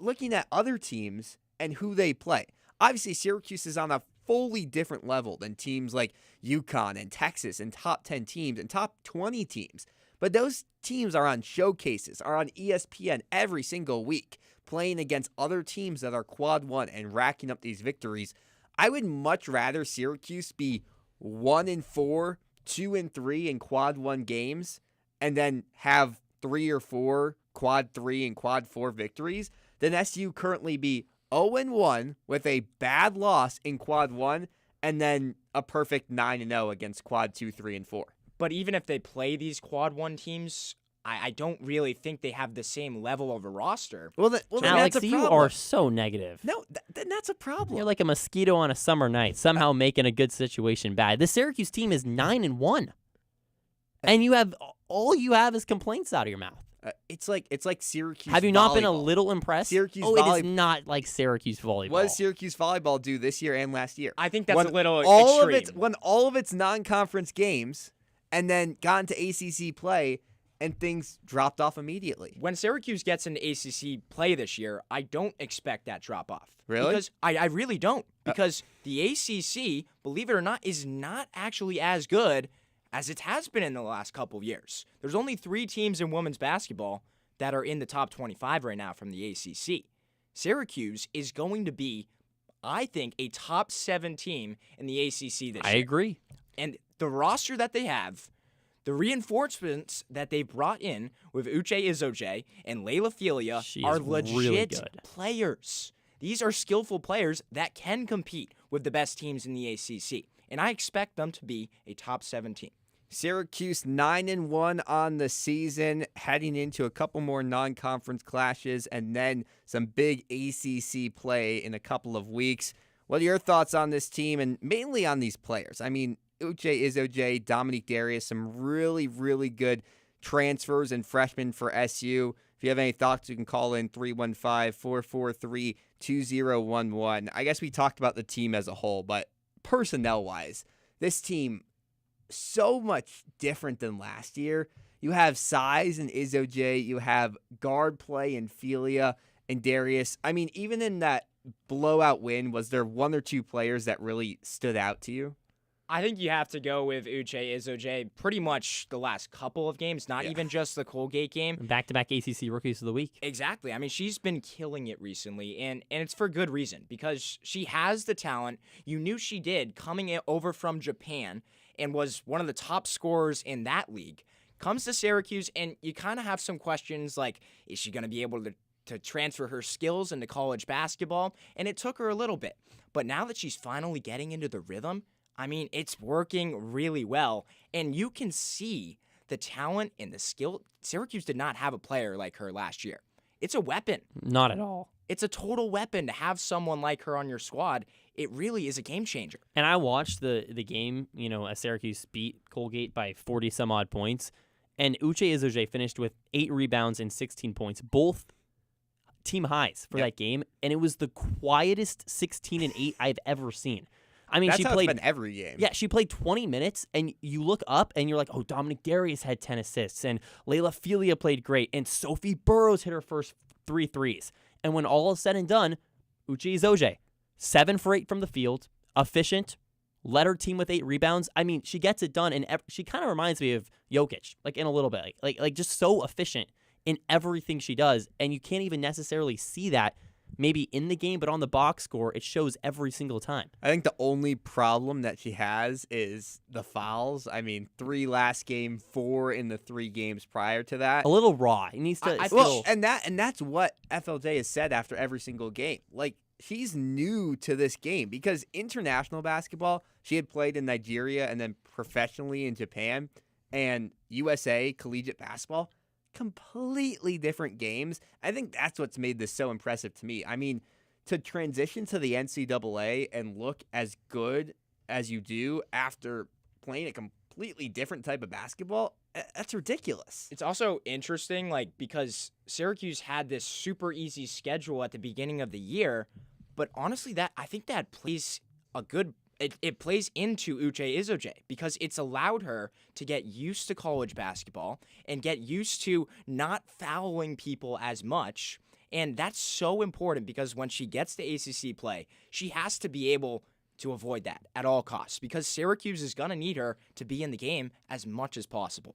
[SPEAKER 4] Looking at other teams and who they play, obviously Syracuse is on a fully different level than teams like UConn and Texas and top 10 teams and top 20 teams. But those teams are on showcases, are on ESPN every single week, playing against other teams that are quad one and racking up these victories. I would much rather Syracuse be 1-4, 2-3 in quad one games, and then have 3 or 4 quad 3 and quad 4 victories than SU currently be 0-1 with a bad loss in quad 1 and then a perfect 9-0 against quad 2, 3, and 4.
[SPEAKER 19] But even if they play these quad 1 teams, I don't really think they have the same level of a roster.
[SPEAKER 4] Well,
[SPEAKER 8] Alex,
[SPEAKER 4] that's a
[SPEAKER 8] you
[SPEAKER 4] problem.
[SPEAKER 8] are so negative.
[SPEAKER 4] No, then that's a problem.
[SPEAKER 8] You're like a mosquito on a summer night, somehow making a good situation bad. The Syracuse team is 9-1, and all you have is complaints out of your mouth.
[SPEAKER 4] It's like Syracuse.
[SPEAKER 8] Have you not been a
[SPEAKER 4] volleyball.
[SPEAKER 8] little impressed?
[SPEAKER 4] Syracuse
[SPEAKER 8] it
[SPEAKER 4] volleyball.
[SPEAKER 8] is not like Syracuse volleyball.
[SPEAKER 4] What does Syracuse volleyball do this year and last year?
[SPEAKER 19] I think that's a little
[SPEAKER 4] extreme. When all of its non-conference games and then got into ACC play and things dropped off immediately.
[SPEAKER 19] When Syracuse gets into ACC play this year, I don't expect that drop off.
[SPEAKER 4] Really?
[SPEAKER 19] Because I really don't. Because the ACC, believe it or not, is not actually as good as it has been in the last couple of years. There's only 3 teams in women's basketball that are in the top 25 right now from the ACC. Syracuse is going to be, I think, a top 7 team in the ACC this year.
[SPEAKER 8] I agree.
[SPEAKER 19] And the roster that they have, the reinforcements that they brought in with Uche Izoje and Layla Filia are legit
[SPEAKER 8] really good.
[SPEAKER 19] players. These are skillful players that can compete with the best teams in the ACC. And I expect them to be a top 7 team.
[SPEAKER 4] Syracuse 9-1 on the season, heading into a couple more non-conference clashes and then some big ACC play in a couple of weeks. What are your thoughts on this team and mainly on these players? Uche Izoje, Dominique Darius, some really, really good transfers and freshmen for SU. If you have any thoughts, you can call in 315-443-2011. I guess we talked about the team as a whole, but personnel-wise, this team so much different than last year. You have size in Izoje, you have guard play in Filia and Darius. Even in that blowout win, was there 1 or 2 players that really stood out to you?
[SPEAKER 19] I think you have to go with Uche Izoje pretty much the last couple of games, not even just the Colgate game.
[SPEAKER 8] Back-to-back ACC Rookies of the Week.
[SPEAKER 19] Exactly. She's been killing it recently, and it's for good reason, because she has the talent. You knew she did coming over from Japan and was one of the top scorers in that league. Comes to Syracuse, and you kind of have some questions like, is she going to be able to transfer her skills into college basketball? And it took her a little bit. But now that she's finally getting into the rhythm, it's working really well, and you can see the talent and the skill. Syracuse did not have a player like her last year. It's a weapon.
[SPEAKER 8] Not at all.
[SPEAKER 19] It's a total weapon to have someone like her on your squad. It really is a game changer.
[SPEAKER 8] And I watched the game, as Syracuse beat Colgate by 40-some-odd points, and Uche Izoje finished with 8 rebounds and 16 points, both team highs for that game, and it was the quietest 16 and 8 I've ever seen. I mean,
[SPEAKER 4] That's
[SPEAKER 8] she
[SPEAKER 4] how
[SPEAKER 8] played
[SPEAKER 4] it's been every game.
[SPEAKER 8] Yeah, she played 20 minutes, and you look up and you're like, oh, Dominic Darius had 10 assists, and Layla Felia played great, and Sophie Burrows hit her first 3 threes. And when all is said and done, Uche Izoje, 7 for 8 from the field, efficient, led her team with 8 rebounds. I mean, she gets it done, and she kind of reminds me of Jokic, like in a little bit, like just so efficient in everything she does, and you can't even necessarily see that maybe in the game, but on the box score, it shows every single time.
[SPEAKER 4] I think the only problem that she has is the fouls. I mean, 3 last game, 4 in the 3 games prior to that.
[SPEAKER 8] A little raw. It needs to
[SPEAKER 4] and that's what FLJ has said after every single game. Like, she's new to this game because international basketball, she had played in Nigeria and then professionally in Japan, and USA collegiate basketball, completely different games. I think that's what's made this so impressive to me. I mean, to transition to the NCAA and look as good as you do after playing a completely different type of basketball, that's ridiculous.
[SPEAKER 19] It's also interesting, like, because Syracuse had this super easy schedule at the beginning of the year, but honestly, I think that plays a good. It plays into Uche Izoje because it's allowed her to get used to college basketball and get used to not fouling people as much. And that's so important because when she gets to ACC play, she has to be able to avoid that at all costs because Syracuse is going to need her to be in the game as much as possible.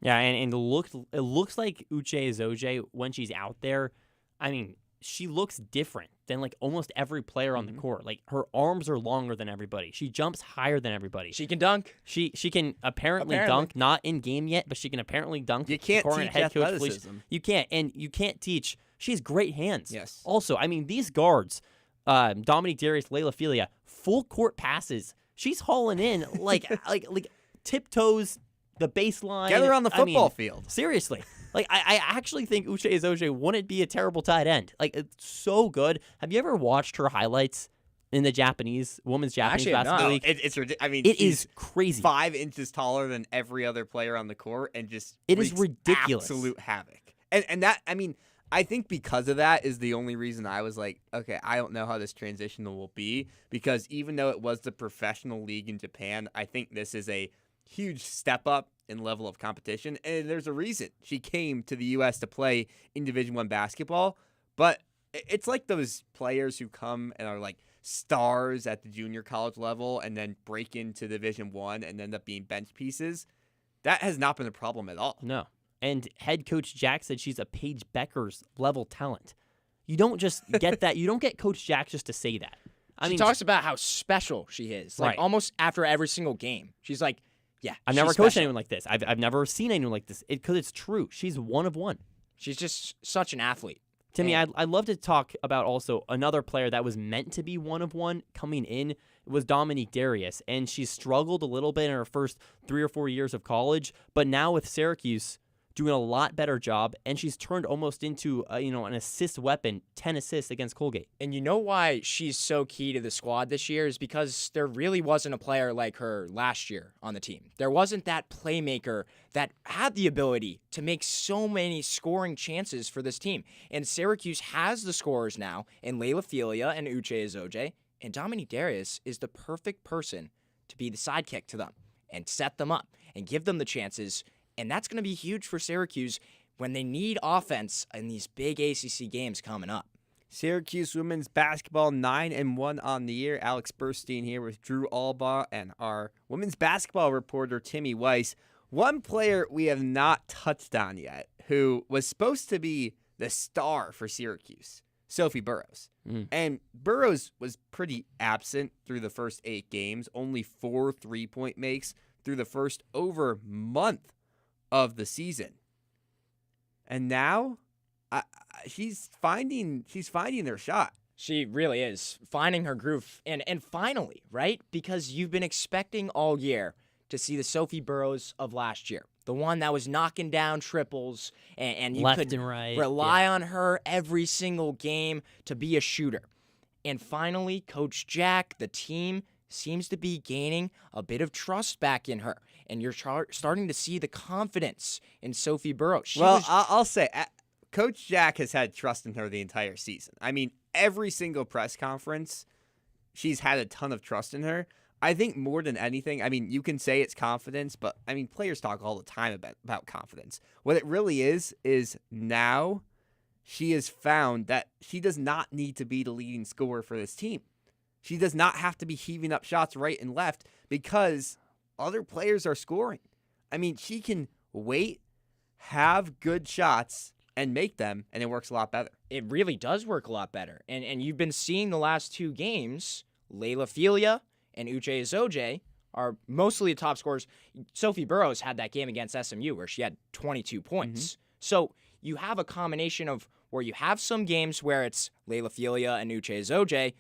[SPEAKER 8] Yeah, and it looks like Uche Izoje, when she's out there, I mean, she looks different than like almost every player on the court. Like, her arms are longer than everybody. She jumps higher than everybody.
[SPEAKER 19] She can dunk.
[SPEAKER 8] She can apparently dunk, not in game yet, but she can apparently dunk.
[SPEAKER 4] You can't
[SPEAKER 8] according
[SPEAKER 4] teach
[SPEAKER 8] to head coach
[SPEAKER 4] athleticism.
[SPEAKER 8] You can't, and you can't teach. She has great hands.
[SPEAKER 4] Yes.
[SPEAKER 8] Also, I mean, these guards, Dominique Darius, Layla Felia, full court passes. She's hauling in like tiptoes the baseline.
[SPEAKER 4] Get her on the football field.
[SPEAKER 8] Seriously. Like, I actually think Uche Izoje wouldn't be a terrible tight end. Like, it's so good. Have you ever watched her highlights in the women's Japanese basketball league?
[SPEAKER 4] It's ridiculous. I mean,
[SPEAKER 8] it is crazy.
[SPEAKER 4] 5 inches taller than every other player on the court, and just
[SPEAKER 8] it is ridiculous.
[SPEAKER 4] Absolute havoc. And that, I mean, I think because of that is the only reason I was like, okay, I don't know how this transition will be, because even though it was the professional league in Japan, I think this is a huge step up in level of competition, and there's a reason she came to the U.S. to play in Division I basketball. But it's like those players who come and are like stars at the junior college level and then break into Division I and end up being bench pieces. That has not been a problem at all.
[SPEAKER 8] No. And head coach Jack said she's a Paige Beckers level talent. You don't just get that. You don't get Coach Jack just to say that.
[SPEAKER 19] She talks about how special she is. Like, almost after every single game. She's like, yeah,
[SPEAKER 8] I've never coached anyone like this. I've never seen anyone like this because it's true. She's one of one.
[SPEAKER 19] She's just such an athlete.
[SPEAKER 8] Timmy, I'd love to talk about also another player that was meant to be one of one coming in. It was Dominique Darius, and she struggled a little bit in her first 3 or 4 years of college, but now with Syracuse doing a lot better job, and she's turned almost into an assist weapon, 10 assists against Colgate.
[SPEAKER 19] And you know why she's so key to the squad this year is because there really wasn't a player like her last year on the team. There wasn't that playmaker that had the ability to make so many scoring chances for this team. And Syracuse has the scorers now in Layla Felia and Uche Izoje, and Dominique Darius is the perfect person to be the sidekick to them and set them up and give them the chances. And that's going to be huge for Syracuse when they need offense in these big ACC games coming up.
[SPEAKER 4] Syracuse women's basketball 9-1 on the year. Alex Burstein here with Drew Albaugh and our women's basketball reporter Timmy Weiss. One player we have not touched on yet, who was supposed to be the star for Syracuse, Sophie Burrows. And Burrows was pretty absent through the first 8 games, only 4 3-point makes through the first over month of the season. And now she's finding her shot.
[SPEAKER 19] She really is finding her groove. And finally, right? Because you've been expecting all year to see the Sophie Burrows of last year. The one that was knocking down triples and you
[SPEAKER 8] left
[SPEAKER 19] could
[SPEAKER 8] and right.
[SPEAKER 19] rely on her every single game to be a shooter. And finally, Coach Jack, the team, seems to be gaining a bit of trust back in her. And you're starting to see the confidence in Sophie Burrows.
[SPEAKER 4] I'll say, Coach Jack has had trust in her the entire season. I mean, every single press conference, she's had a ton of trust in her. I think more than anything, I mean, you can say it's confidence, but I mean, players talk all the time about confidence. What it really is now she has found that she does not need to be the leading scorer for this team. She does not have to be heaving up shots right and left because other players are scoring. I mean, she can wait, have good shots, and make them, and it works a lot better.
[SPEAKER 19] It really does work a lot better. And you've been seeing the last 2 games, Layla Filia and Uche Azoje are mostly the top scorers. Sophie Burrows had that game against SMU where she had 22 points. So you have a combination of where you have some games where it's Layla Filia and Uche Azoje,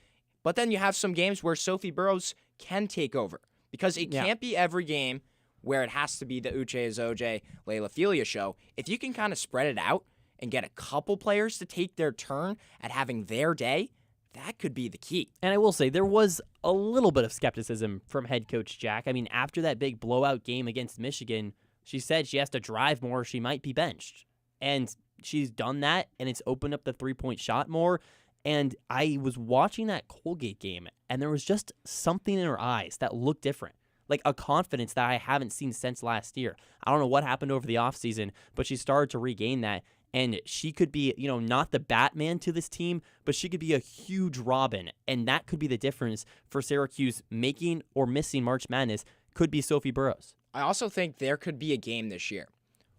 [SPEAKER 19] but then you have some games where Sophie Burrows can take over. Because it can't be every game where it has to be the Uche Azoje, Layla Filia show. If you can kind of spread it out and get a couple players to take their turn at having their day, that could be the key.
[SPEAKER 8] And I will say, there was a little bit of skepticism from head coach Jack. I mean, after that big blowout game against Michigan, she said she has to drive more, she might be benched. And she's done that, and it's opened up the three-point shot more. And I was watching that Colgate game, and there was just something in her eyes that looked different. Like a confidence that I haven't seen since last year. I don't know what happened over the offseason, but she started to regain that. And she could be, not the Batman to this team, but she could be a huge Robin. And that could be the difference for Syracuse making or missing March Madness, could be Sophie Burrows.
[SPEAKER 19] I also think there could be a game this year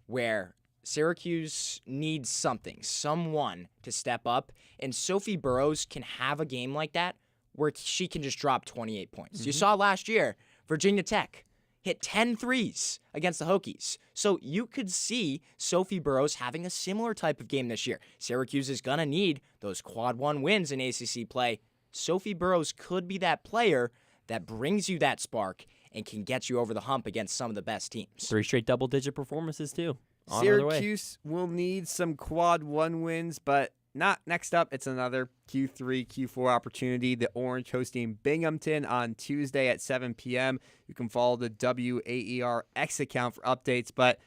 [SPEAKER 19] where Syracuse needs someone to step up, and Sophie Burrows can have a game like that where she can just drop 28 points. You saw last year, Virginia Tech hit 10 threes against the Hokies. So you could see Sophie Burrows having a similar type of game this year. Syracuse is going to need those quad 1 wins in ACC play. Sophie Burrows could be that player that brings you that spark and can get you over the hump against some of the best teams.
[SPEAKER 8] 3 straight double-digit performances, too.
[SPEAKER 4] Syracuse will need some quad 1 wins, but not next up. It's another Q3, Q4 opportunity. The Orange hosting Binghamton on Tuesday at 7 p.m. You can follow the WAER X account for updates. But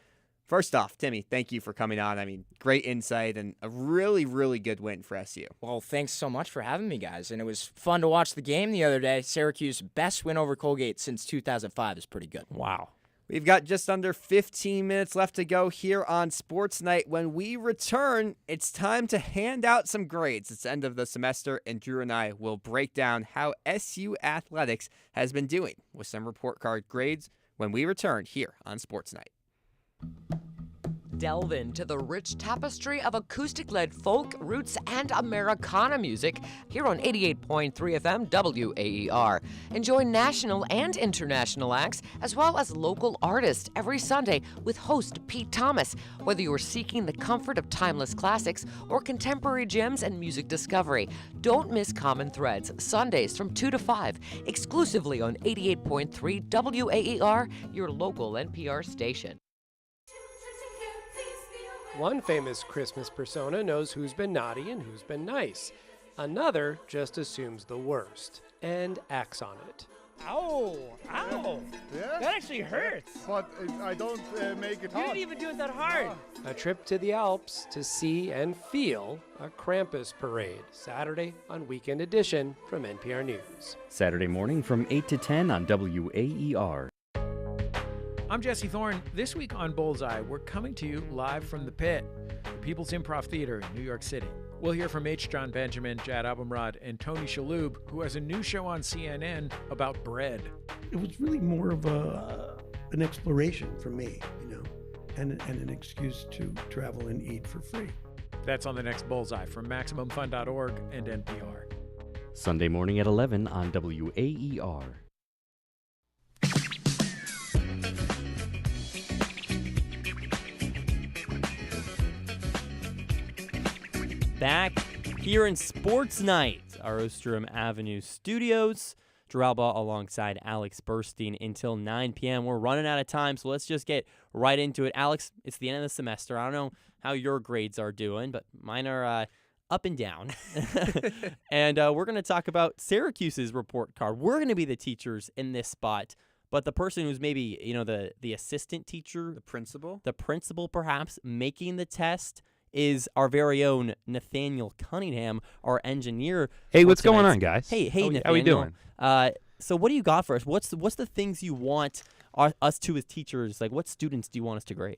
[SPEAKER 4] first off, Timmy, thank you for coming on. I mean, great insight and a really, really good win for SU.
[SPEAKER 19] Well, thanks so much for having me, guys. And it was fun to watch the game the other day. Syracuse's best win over Colgate since 2005 is pretty good.
[SPEAKER 8] Wow.
[SPEAKER 4] We've got just under 15 minutes left to go here on Sports Night. When we return, it's time to hand out some grades. It's the end of the semester, and Drew and I will break down how SU athletics has been doing with some report card grades when we return here on Sports Night.
[SPEAKER 20] Delve into the rich tapestry of acoustic-led folk, roots, and Americana music here on 88.3 FM WAER. Enjoy national and international acts, as well as local artists every Sunday with host Pete Thomas. Whether you're seeking the comfort of timeless classics or contemporary gems and music discovery, don't miss Common Threads, Sundays from 2 to 5, exclusively on 88.3 WAER, your local NPR station.
[SPEAKER 21] One famous Christmas persona knows who's been naughty and who's been nice. Another just assumes the worst and acts on it.
[SPEAKER 22] Ow! Ow!
[SPEAKER 23] Yeah?
[SPEAKER 22] That actually hurts.
[SPEAKER 23] But I don't make it hard.
[SPEAKER 22] You didn't even do it that hard.
[SPEAKER 21] A trip to the Alps to see and feel a Krampus parade. Saturday on Weekend Edition from NPR News.
[SPEAKER 15] Saturday morning from 8 to 10 on WAER.
[SPEAKER 24] I'm Jesse Thorne. This week on Bullseye, we're coming to you live from the Pit, the People's Improv Theater in New York City. We'll hear from H. John Benjamin, Jad Abumrad, and Tony Shalhoub, who has a new show on CNN about bread.
[SPEAKER 25] It was really more of an exploration for me, and an excuse to travel and eat for free.
[SPEAKER 24] That's on the next Bullseye from MaximumFun.org and NPR.
[SPEAKER 15] Sunday morning at 11 on WAER.
[SPEAKER 8] Back here in Sports Night, our Ostrom Avenue studios. Drew Alba alongside Alex Burstein until 9 p.m. We're running out of time, so let's just get right into it. Alex, it's the end of the semester. I don't know how your grades are doing, but mine are up and down. And we're going to talk about Syracuse's report card. We're going to be the teachers in this spot, but the person who's maybe, the assistant teacher.
[SPEAKER 4] The principal
[SPEAKER 8] perhaps, making the test is our very own Nathaniel Cunningham, our engineer.
[SPEAKER 11] Hey,
[SPEAKER 8] for
[SPEAKER 11] what's going
[SPEAKER 8] tonight's-
[SPEAKER 11] on, guys?
[SPEAKER 8] Hey, Nathaniel.
[SPEAKER 11] How we doing?
[SPEAKER 8] So what do you got for us? What's the things you want us to as teachers, like what students do you want us to grade?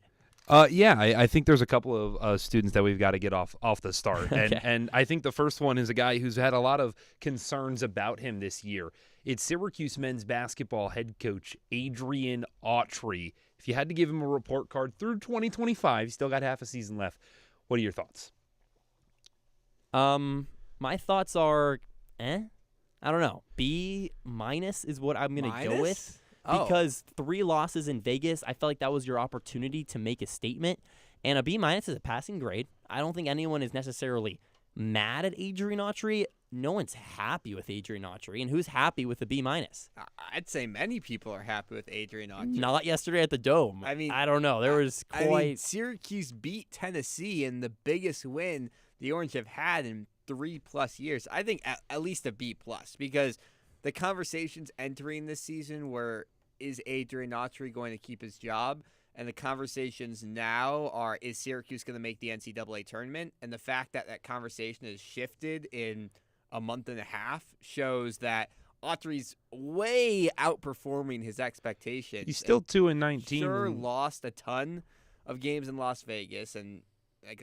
[SPEAKER 11] I think there's a couple of students that we've got to get off the start.
[SPEAKER 8] Okay.
[SPEAKER 11] And I think the first one is a guy who's had a lot of concerns about him this year. It's Syracuse men's basketball head coach Adrian Autry. If you had to give him a report card through 2025, he's still got half a season left. What are your thoughts?
[SPEAKER 8] My thoughts are, I don't know. B- is what I'm going to go with.
[SPEAKER 4] Oh.
[SPEAKER 8] Because 3 losses in Vegas, I felt like that was your opportunity to make a statement. And a B- is a passing grade. I don't think anyone is necessarily mad at Adrian Autry. No one's happy with Adrian Autry. And who's happy with a B-?
[SPEAKER 4] I'd say many people are happy with Adrian Autry.
[SPEAKER 8] Not yesterday at the Dome.
[SPEAKER 4] I mean,
[SPEAKER 8] I don't know. There was quite...
[SPEAKER 4] Syracuse beat Tennessee in the biggest win the Orange have had in 3+ years. I think at least a B+, because the conversations entering this season were, is Adrian Autry going to keep his job? And the conversations now are, is Syracuse going to make the NCAA tournament? And the fact that that conversation has shifted in a month and a half shows that Autry's way outperforming his expectations.
[SPEAKER 11] He's still 2-19.
[SPEAKER 4] Sure, lost a ton of games in Las Vegas, and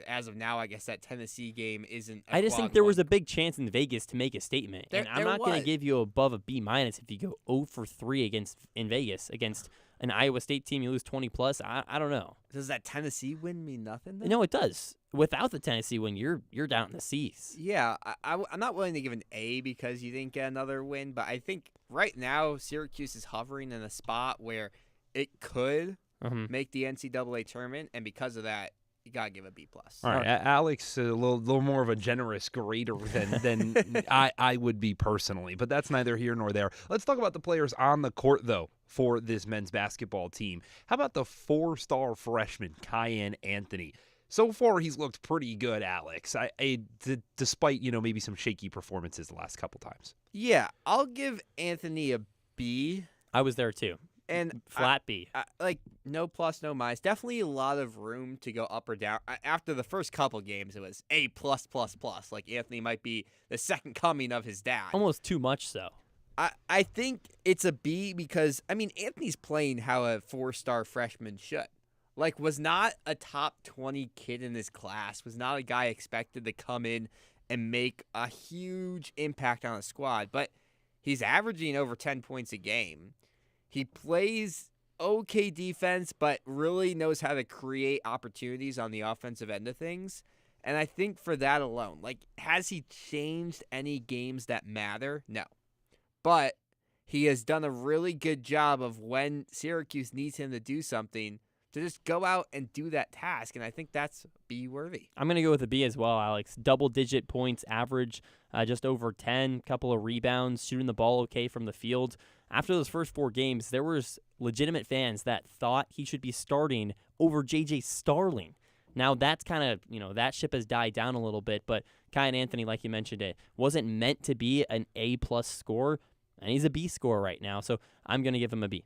[SPEAKER 4] as of now, I guess that Tennessee game isn't.
[SPEAKER 8] I just think there was a big chance in Vegas to make a statement, and I'm not going to
[SPEAKER 4] was.
[SPEAKER 8] give you above a B- if you go 0 for 3 in Vegas against an Iowa State team. You lose 20+. I don't know.
[SPEAKER 4] Does that Tennessee win mean nothing? Then?
[SPEAKER 8] No, it does. Without the Tennessee win, you're down in the C's.
[SPEAKER 4] Yeah, I'm not willing to give an A because you didn't get another win, but I think right now Syracuse is hovering in a spot where it could make the NCAA tournament, and because of that, you gotta give a B+.
[SPEAKER 11] All right, Alex, a little more of a generous grader than I would be personally, but that's neither here nor there. Let's talk about the players on the court, though, for this men's basketball team. How about the 4-star freshman, Kyan Anthony? So far, he's looked pretty good, Alex, despite, maybe some shaky performances the last couple times.
[SPEAKER 4] Yeah, I'll give Anthony a B.
[SPEAKER 8] I was there, too.
[SPEAKER 4] And
[SPEAKER 8] flat B.
[SPEAKER 4] No plus, no minus. Definitely a lot of room to go up or down. After the first couple games, it was A+++. Like Anthony might be the second coming of his dad.
[SPEAKER 8] Almost too much so.
[SPEAKER 4] I think it's a B because, Anthony's playing how a 4-star freshman should. Was not a top 20 kid in his class, was not a guy expected to come in and make a huge impact on a squad, but he's averaging over 10 points a game. He plays okay defense, but really knows how to create opportunities on the offensive end of things. And I think for that alone, has he changed any games that matter? No. But he has done a really good job of when Syracuse needs him to do something, to just go out and do that task. And I think that's B-worthy.
[SPEAKER 8] I'm going to go with a B as well, Alex. Double-digit points average, just over 10, couple of rebounds, shooting the ball okay from the field. After those first 4 games, there was legitimate fans that thought he should be starting over J.J. Starling. Now, that's kind of, that ship has died down a little bit, but Kyan Anthony, like you mentioned, it wasn't meant to be an A+ score, and he's a B score right now, so I'm going to give him a B.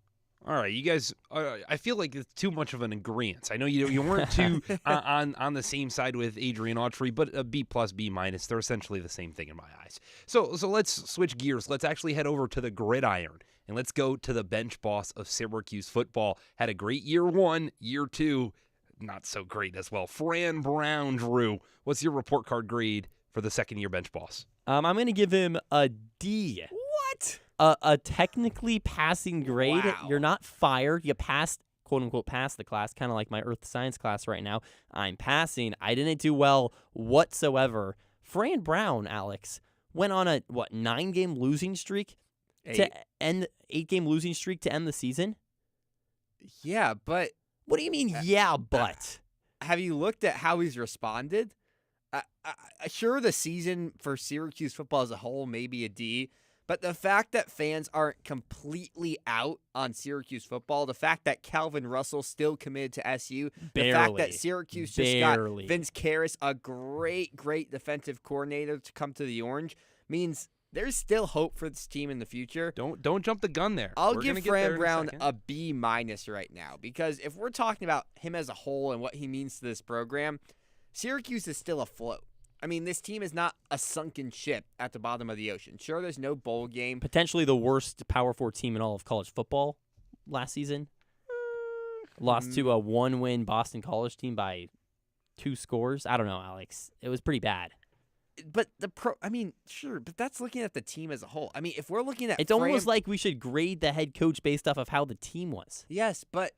[SPEAKER 11] All right, you guys, I feel like it's too much of an agreement. I know you weren't too on the same side with Adrian Autry, but a B+, B-, they're essentially the same thing in my eyes. So let's switch gears. Let's actually head over to the gridiron, and let's go to the bench boss of Syracuse football. Had a great year 1, year 2, not so great as well. Fran Brown, Drew, what's your report card grade for the second-year bench boss?
[SPEAKER 8] I'm going to give him a D.
[SPEAKER 4] What?
[SPEAKER 8] A technically passing grade.
[SPEAKER 4] Wow.
[SPEAKER 8] You're not fired. You passed, quote-unquote, passed the class, kind of like my earth science class right now. I'm passing. I didn't do well whatsoever. Fran Brown, Alex, went on a, 9-game losing streak? 8-game losing streak to end the season?
[SPEAKER 4] Yeah, but...
[SPEAKER 8] What do you mean, yeah, but?
[SPEAKER 4] Have you looked at how he's responded? Sure, the season for Syracuse football as a whole may be a D, but the fact that fans aren't completely out on Syracuse football, the fact that Calvin Russell still committed to SU, the fact that Syracuse just got Vince Karras, a great defensive coordinator, to come to the Orange, means there's still hope for this team in the future.
[SPEAKER 11] Don't jump the gun there.
[SPEAKER 4] I'll give Fran Brown a B- right now, because if we're talking about him as a whole and what he means to this program, Syracuse is still afloat. I mean, this team is not a sunken ship at the bottom of the ocean. Sure, there's no bowl game.
[SPEAKER 8] Potentially the worst Power 4 team in all of college football last season. Lost to a 1-win Boston College team by 2 scores. I don't know, Alex. It was pretty bad.
[SPEAKER 4] But sure, but that's looking at the team as a whole. I mean, if we're looking at
[SPEAKER 8] It's almost like we should grade the head coach based off of how the team was.
[SPEAKER 4] Yes, but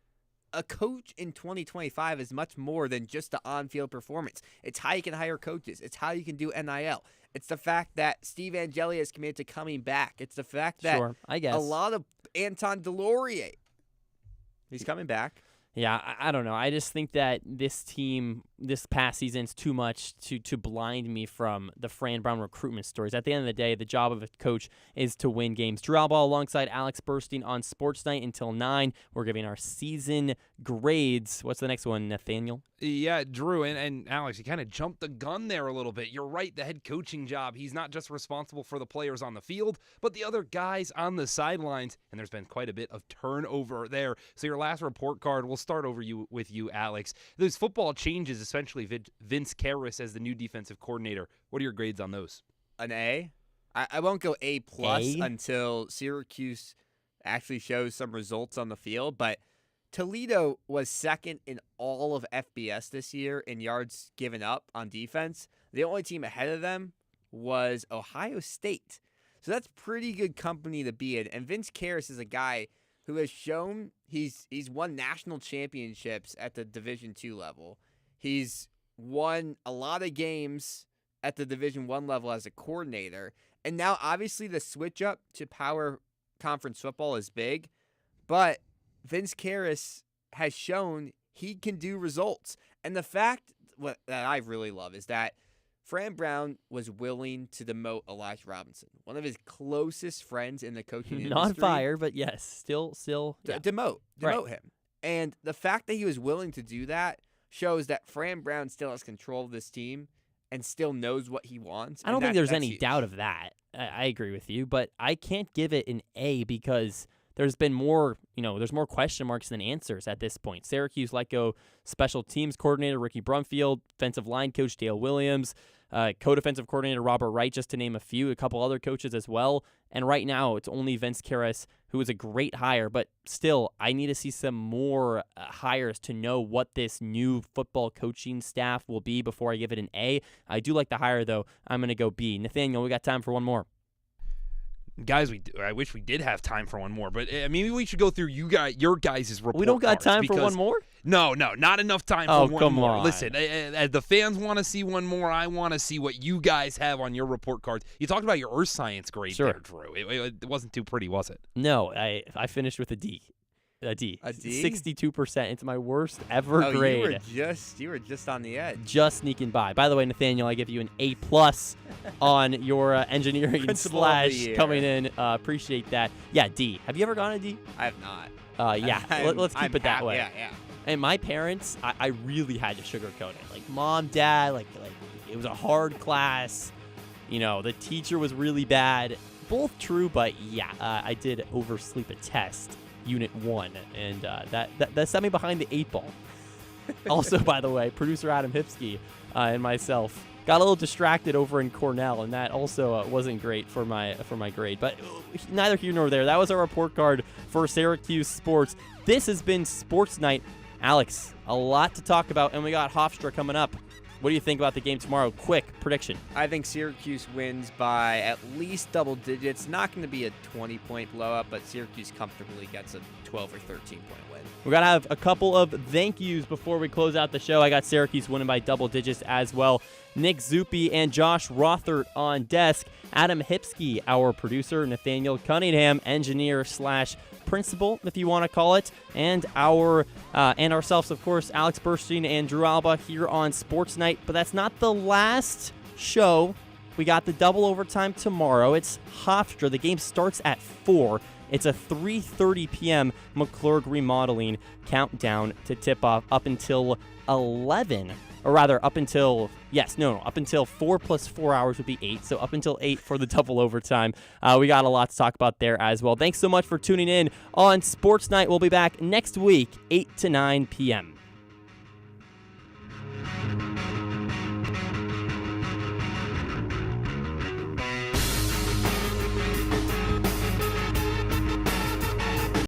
[SPEAKER 4] a coach in 2025 is much more than just the on-field performance. It's how you can hire coaches. It's how you can do NIL. It's the fact that Steve Angeli is committed to coming back. It's the fact that a lot of Anton Delorier, he's coming back.
[SPEAKER 8] Yeah, I don't know. I just think that this team, this past season's too much to blind me from the Fran Brown recruitment stories. At the end of the day, the job of a coach is to win games. Drew Albaugh alongside Alex Burstein on SportsNite until 9. We're giving our season grades. What's the next one, Nathaniel?
[SPEAKER 11] Yeah, Drew, and Alex, you kind of jumped the gun there a little bit. You're right, the head coaching job, he's not just responsible for the players on the field, but the other guys on the sidelines, and there's been quite a bit of turnover there. So your last report card, we'll start with you, Alex. Those football changes, especially Vince Karras as the new defensive coordinator. What are your grades on those?
[SPEAKER 4] An A. I won't go A+ until Syracuse actually shows some results on the field, but Toledo was second in all of FBS this year in yards given up on defense. The only team ahead of them was Ohio State. So that's pretty good company to be in. And Vince Karras is a guy who has shown he's won national championships at the Division II level. He's won a lot of games at the Division I level as a coordinator. And now, obviously, the switch up to power conference football is big. But Vince Karras has shown he can do results. And the fact that I really love is that Fran Brown was willing to demote Elijah Robinson, one of his closest friends in the coaching industry.
[SPEAKER 8] Not fire, but yes, still. Yeah.
[SPEAKER 4] Demote him. And the fact that he was willing to do that shows that Fran Brown still has control of this team and still knows what he wants.
[SPEAKER 8] I don't think there's any doubt of that. I agree with you, but I can't give it an A because there's been more, there's more question marks than answers at this point. Syracuse let go special teams coordinator Ricky Brumfield, defensive line coach Dale Williams, co-defensive coordinator Robert Wright, just to name a few, a couple other coaches as well. And right now, it's only Vince Karras, who is a great hire, but still, I need to see some more hires to know what this new football coaching staff will be before I give it an A. I do like the hire, though. I'm going to go B. Nathaniel, we got time for one more.
[SPEAKER 11] Guys, I wish we did have time for one more, but maybe we should go through your guys' report.
[SPEAKER 8] We don't got time for one more?
[SPEAKER 11] No, not enough time for one more.
[SPEAKER 8] On.
[SPEAKER 11] Listen, the fans want to see one more. I want to see what you guys have on your report cards. You talked about your earth science grade there, Drew. It wasn't too pretty, was it?
[SPEAKER 8] No, I finished with a D. A D. 62%. It's my worst ever
[SPEAKER 4] Oh,
[SPEAKER 8] grade.
[SPEAKER 4] You were just on the edge.
[SPEAKER 8] Just sneaking by. By the way, Nathaniel, I give you an A+ on your engineering
[SPEAKER 4] Principal of the
[SPEAKER 8] /
[SPEAKER 4] year.
[SPEAKER 8] coming in. Appreciate that. Yeah, D. Have you ever gone a D?
[SPEAKER 4] I have not.
[SPEAKER 8] Yeah. Let's keep it that way.
[SPEAKER 4] Yeah.
[SPEAKER 8] And my parents, I really had to sugarcoat it. Like, Mom, Dad, like it was a hard class. The teacher was really bad. Both true, but yeah, I did oversleep a test. Unit 1, and that set me behind the 8 ball. Also, by the way, producer Adam Hipsky and myself got a little distracted over in Cornell, and that also wasn't great for my grade. But neither here nor there. That was our report card for Syracuse sports. This has been Sports Night. Alex, a lot to talk about, and we got Hofstra coming up. What do you think about the game tomorrow? Quick prediction.
[SPEAKER 4] I think Syracuse wins by at least double digits. Not going to be a 20-point blowout, but Syracuse comfortably gets a 12 or 13-point win.
[SPEAKER 8] We got to have a couple of thank yous before we close out the show. I got Syracuse winning by double digits as well. Nick Zuppi and Josh Rothert on desk. Adam Hipsky, our producer. Nathaniel Cunningham, engineer / principal, if you want to call it, and ourselves, of course, Alex Burstein and Drew Albaugh here on Sports Night. But that's not the last show. We got the double overtime tomorrow. It's Hofstra. The game starts at 4. It's a 3:30 p.m. McClurg remodeling countdown to tip off up until 11. Or rather, up until 4 plus 4 hours would be 8. So up until 8 for the double overtime. We got a lot to talk about there as well. Thanks so much for tuning in on Sports Night. We'll be back next week, 8 to 9 p.m.